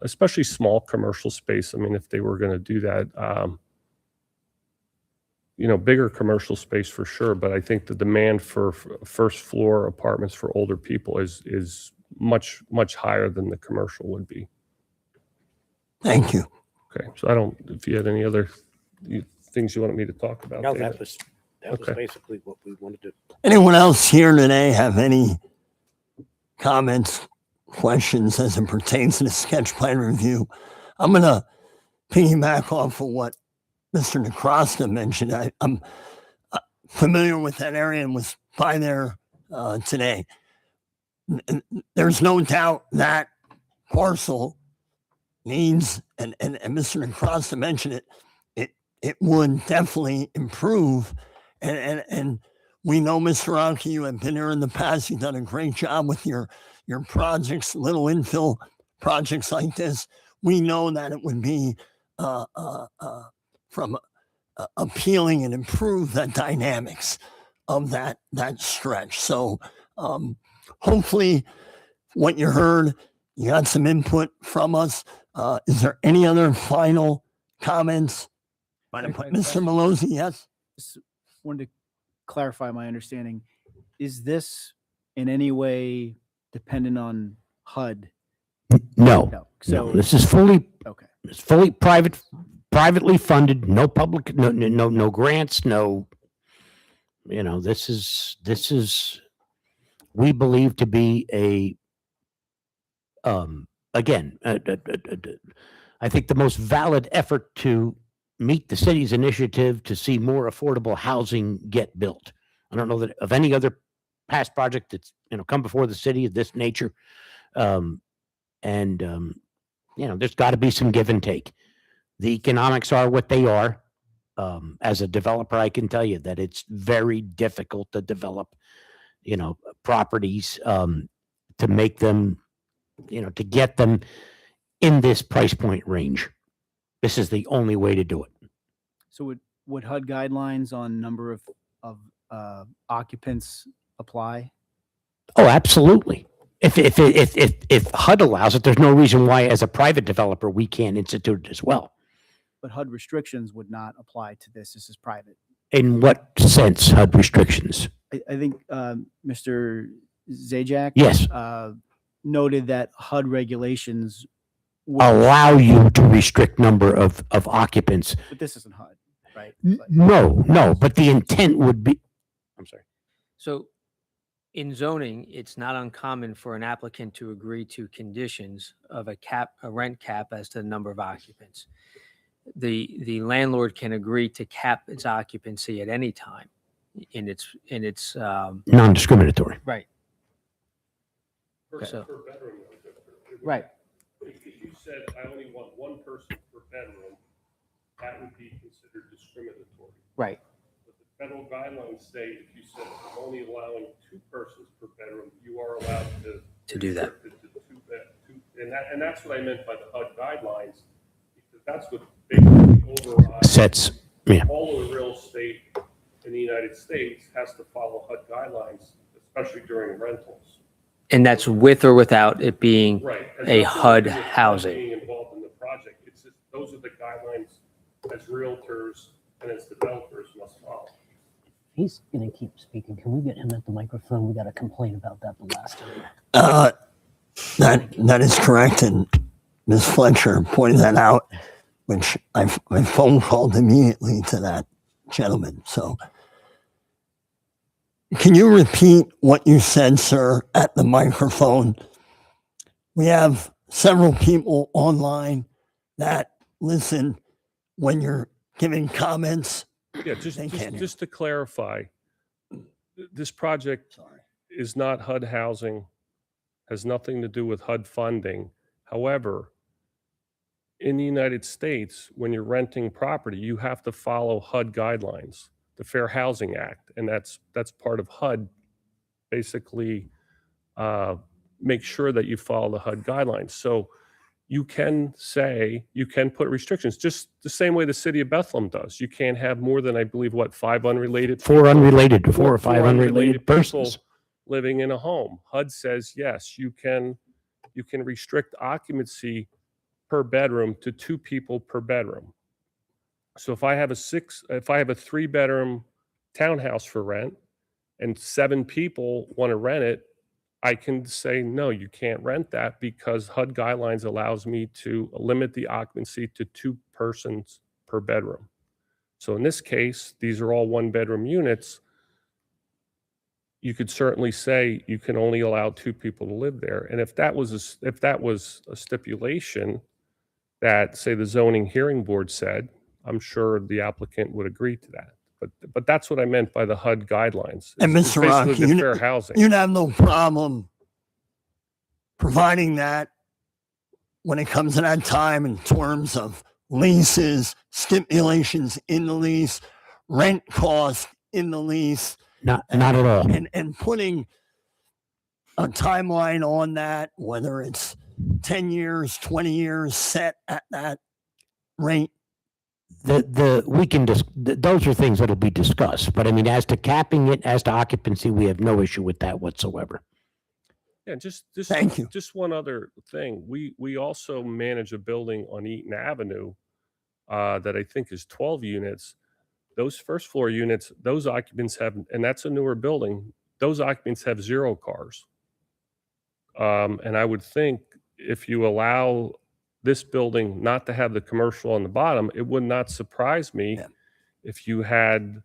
especially small commercial space. I mean, if they were going to do that, bigger commercial space for sure. But I think the demand for first floor apartments for older people is much, much higher than the commercial would be. Thank you. Okay. So if you had any other things you wanted me to talk about. No, David. that was Okay. basically what we wanted to. Anyone else here today have any comments, questions as it pertains to the sketch plan review? I'm going to piggyback off of what Mr. DeCrosta mentioned. I'm familiar with that area and was by there today. There's no doubt that parcel needs, and Mr. DeCrosta mentioned it would definitely improve. And we know, Mr. Rocky, you have been here in the past. You've done a great job with your projects, little infill projects like this. We know that it would be from appealing and improve the dynamics of that stretch. So hopefully what you heard, you got some input from us. Is there any other final comments? Mr. Malozzi, yes? Just wanted to clarify my understanding. Is this in any way dependent on HUD? No. So This is fully okay. It's fully privately funded. No public. No grants. No. This is we believe to be a. Again, I think the most valid effort to meet the city's initiative to see more affordable housing get built. I don't know that of any other past project that's come before the city of this nature, there's got to be some give and take. The economics are what they are. As a developer, I can tell you that it's very difficult to develop, properties to make them, to get them in this price point range. This is the only way to do it. So would HUD guidelines on number of occupants apply? Oh, absolutely. If HUD allows it, there's no reason why, as a private developer, we can't institute it as well. But HUD restrictions would not apply to this. This is private. In what sense, HUD restrictions? I think Mr. Zajac Yes. Noted that HUD regulations Allow you to restrict number of occupants. But this isn't HUD, right? No, but the intent would be. I'm sorry. So in zoning, it's not uncommon for an applicant to agree to conditions of a rent cap as to the number of occupants. The landlord can agree to cap its occupancy at any time in its Non-discriminatory. right. Per So- bedroom. Right. If you said, I only want one person per bedroom, that would be considered discriminatory. Right. But the federal guidelines say if you said I'm only allowing two persons per bedroom, you are allowed to do that. restrict it to two, and that's what I meant by the HUD guidelines, because that's what basically overrides Sets. Yeah. all of the real estate in the United States has to follow HUD guidelines, especially during rentals. And that's with or without it being Right. Has a nothing to HUD do with housing. Being involved in the project. It's just, those are the guidelines as realtors and as developers must follow. He's going to keep speaking. Can we get him at the microphone? We got a complaint about that the last time. That is correct, and Ms. Fletcher pointed that out, which I phone called immediately to that gentleman. So, can you repeat what you said, sir, at the microphone? We have several people online that listen when you're giving comments. Yeah, just to clarify, this project is not HUD housing, has nothing to do with HUD funding. However, in the United States, when you're renting property, you have to follow HUD guidelines, the Fair Housing Act, and that's part of HUD basically make sure that you follow the HUD guidelines. So you can say, you can put restrictions, just the same way the city of Bethlehem does. You can't have more than, I believe, what, 5 unrelated Four people? unrelated, four or Four five unrelated people persons. living in a home. HUD says, yes, you can restrict occupancy per bedroom to 2 people per bedroom. So if I have a 3-bedroom townhouse for rent and 7 people want to rent it, I can say, no, you can't rent that because HUD guidelines allows me to limit the occupancy to 2 persons per bedroom. So in this case, these are all 1-bedroom units. You could certainly say you can only allow 2 people to live there. And if that was a stipulation that, say, the zoning hearing board said, I'm sure the applicant would agree to that. But that's what I meant by the HUD guidelines. And It's Mr. Rock, basically the fair housing. you'd have no problem providing that when it comes to that time in terms of leases, stipulations in the lease, rent cost in the lease. Not at all. And putting a timeline on that, whether it's 10 years, 20 years set at that rate. We can those are things that'll be discussed. But I mean, as to capping it, as to occupancy, we have no issue with that whatsoever. Yeah, just Thank you. Just one other thing. We also manage a building on Eaton Avenue that I think is 12 units. Those first floor units, those occupants have, and that's a newer building, those occupants have 0 cars. And I would think if you allow this building not to have the commercial on the bottom, it would not surprise me if you had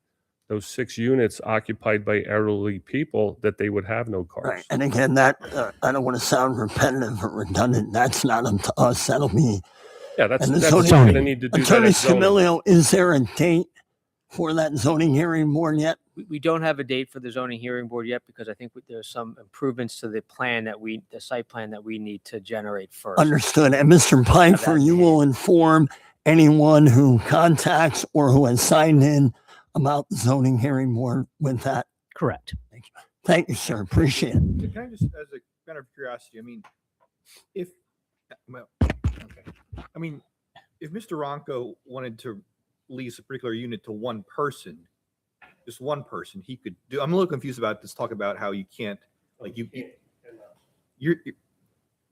those 6 units occupied by elderly people that they would have no cars. Right. And again, that I don't want to sound repetitive or redundant. That's not up to us. That'll be. Yeah, that's and the what you're going to need to do. Attorney that at zoning. Scamilio, is there a date for that zoning hearing board yet? We don't have a date for the zoning hearing board yet because I think there's some improvements to the plan the site plan that we need to generate first. Understood. And Mr. Pfeiffer, you will inform anyone who contacts or who has signed in about the zoning hearing board with that. Correct. Thank you. Thank you, sir. Appreciate it. Can I just, as a kind of curiosity, I mean, if Mr. Ronco wanted to lease a particular unit to one person, just one person, he could do. I'm a little confused about this talk about how you can't, like you can't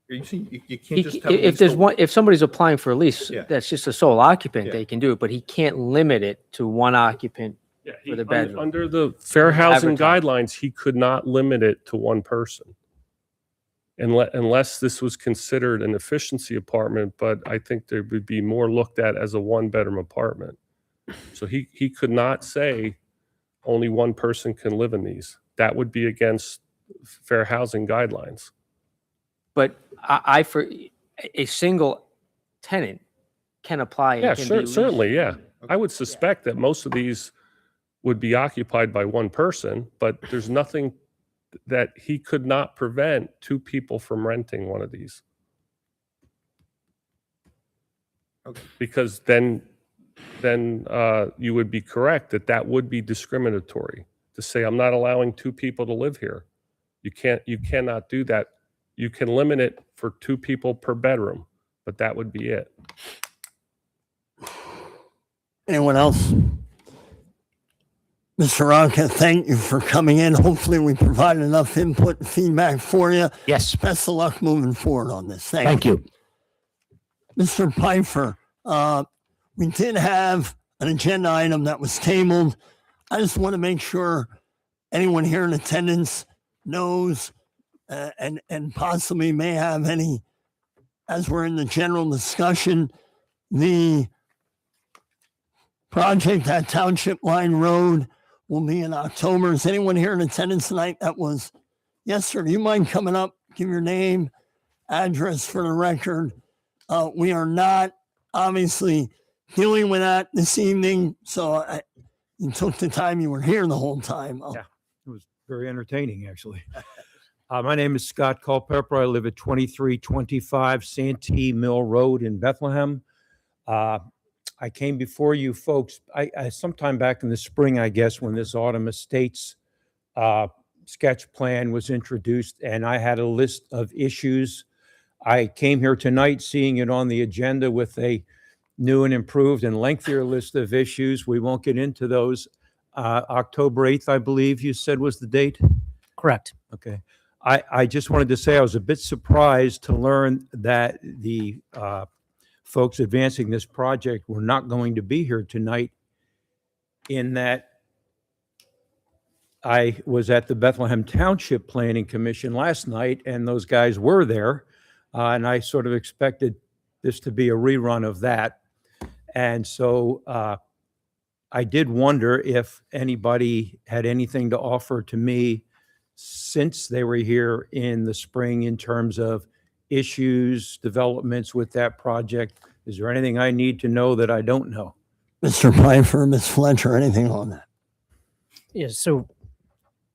just have If there's one, if somebody's applying for a lease, Yeah. that's just a sole occupant, Yeah. they can do it, but he can't limit it to one occupant Yeah, for the bedroom. Under the fair housing Advertise. guidelines, he could not limit it to one person. Unless this was considered an efficiency apartment, but I think there would be more looked at as a 1-bedroom apartment. So he could not say only one person can live in these. That would be against fair housing guidelines. But for a single tenant can apply. and Yeah, can be leased. certainly, yeah. I would suspect that most of these would be occupied by one person, but there's nothing that he could not prevent 2 people from renting one of these. Okay. Because then you would be correct that would be discriminatory to say, I'm not allowing 2 people to live here. You cannot do that. You can limit it for 2 people per bedroom, but that would be it. Anyone else? Mr. Ronca, thank you for coming in. Hopefully we provided enough input and feedback for you. Yes. Best of luck moving forward on this. Thank you. Mr. Pfeiffer, we did have an agenda item that was tabled. I just want to make sure anyone here in attendance knows and possibly may have any, as we're in the general discussion, the project at Township Line Road will be in October. Is anyone here in attendance tonight that was? Yes, sir. Do you mind coming up? Give your name, address for the record. We are not obviously dealing with that this evening. So you took the time. You were here the whole time. Yeah, it was very entertaining, actually. My name is Scott Culpepper. I live at 2325 Santee Mill Road in Bethlehem. I came before you folks I sometime back in the spring, I guess, when this Autumn Estates sketch plan was introduced, and I had a list of issues. I came here tonight seeing it on the agenda with a new and improved and lengthier list of issues. We won't get into those. October 8th, I believe you said was the date? Correct. Okay. I just wanted to say I was a bit surprised to learn that the folks advancing this project were not going to be here tonight, in that I was at the Bethlehem Township Planning Commission last night, and those guys were there, and I sort of expected this to be a rerun of that. And so I did wonder if anybody had anything to offer to me since they were here in the spring in terms of issues, developments with that project. Is there anything I need to know that I don't know? Mr. Pfeiffer, Ms. Fletcher, anything on that? Yeah, so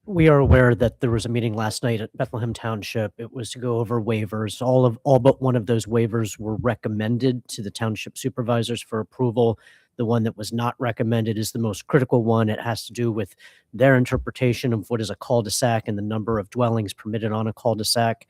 we are aware that there was a meeting last night at Bethlehem Township. It was to go over waivers. All but one of those waivers were recommended to the township supervisors for approval. The one that was not recommended is the most critical one. It has to do with their interpretation of what is a cul-de-sac and the number of dwellings permitted on a cul-de-sac.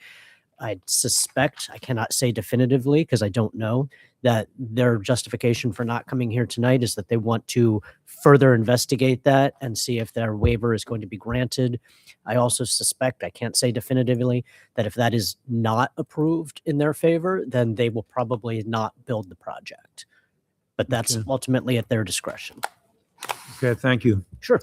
I suspect, I cannot say definitively because I don't know, that their justification for not coming here tonight is that they want to further investigate that and see if their waiver is going to be granted. I also suspect, I can't say definitively, that if that is not approved in their favor, then they will probably not build the project. But that's Okay. ultimately at their discretion. Okay, thank you. Sure.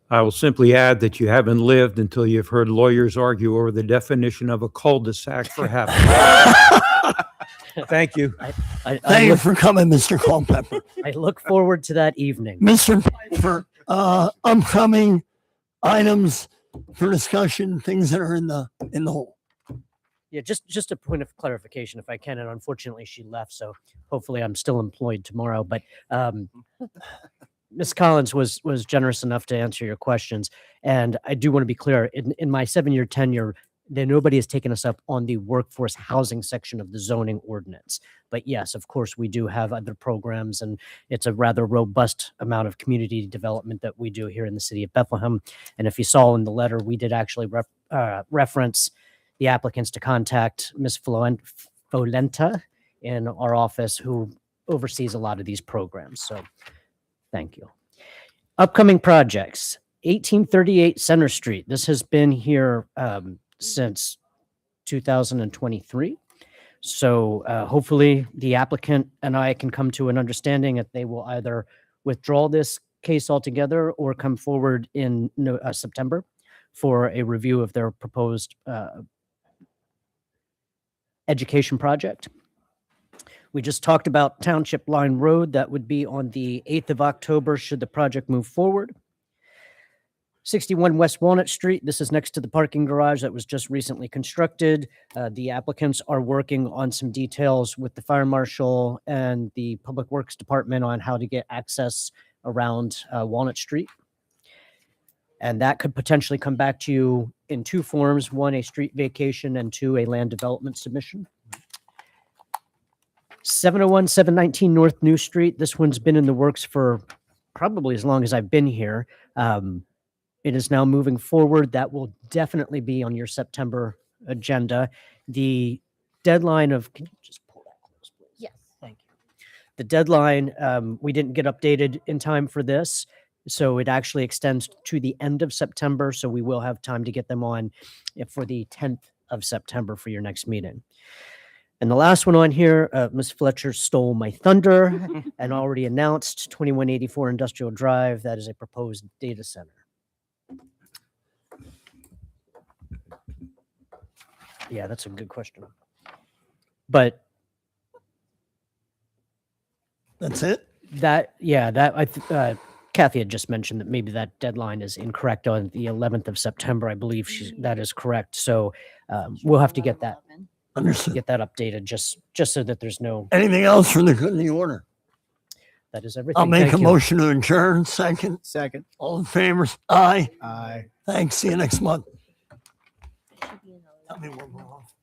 I will simply add that you haven't lived until you've heard lawyers argue over the definition of a cul-de-sac, perhaps. Thank you. Thank you for coming, Mr. Culpepper. I look forward to that evening. Mr. Pfeiffer, upcoming items for discussion, things that are in the hole. Yeah, just a point of clarification, if I can, and unfortunately she left, so hopefully I'm still employed tomorrow. But Ms. Collins was generous enough to answer your questions, and I do want to be clear. In my 7-year tenure, nobody has taken us up on the workforce housing section of the zoning ordinance. But yes, of course, we do have other programs, and it's a rather robust amount of community development that we do here in the city of Bethlehem. And if you saw in the letter, we did actually reference the applicants to contact Ms. Folenta in our office, who oversees a lot of these programs. So thank you. Upcoming projects, 1838 Center Street. This has been here since 2023. So hopefully the applicant and I can come to an understanding that they will either withdraw this case altogether or come forward in September for a review of their proposed education project. We just talked about Township Line Road. That would be on the 8th of October should the project move forward. 61 West Walnut Street. This is next to the parking garage that was just recently constructed. The applicants are working on some details with the fire marshal and the Public Works Department on how to get access around Walnut Street. And that could potentially come back to you in two forms: one, a street vacation, and two, a land development submission. 701, 719 North New Street. This one's been in the works for probably as long as I've been here. It is now moving forward. That will definitely be on your September agenda. The deadline of, can you just pull that close, please? Yes. Thank you. The deadline, we didn't get updated in time for this, so it actually extends to the end of September. So we will have time to get them on for the 10th of September for your next meeting. And the last one on here, Ms. Fletcher stole my thunder and already announced 2184 Industrial Drive. That is a proposed data center. Yeah, that's a good question. But that's it? Kathy had just mentioned that maybe that deadline is incorrect on the 11th of September. I believe that is correct. So we'll have to get that. Understood. Get that updated just so that there's no. Anything else from the good in the order? That is everything. I'll make Thank a you. motion to adjourn. Second. Second. All in favor? Aye. Aye. Thanks. See you next month. Tell me when we're off.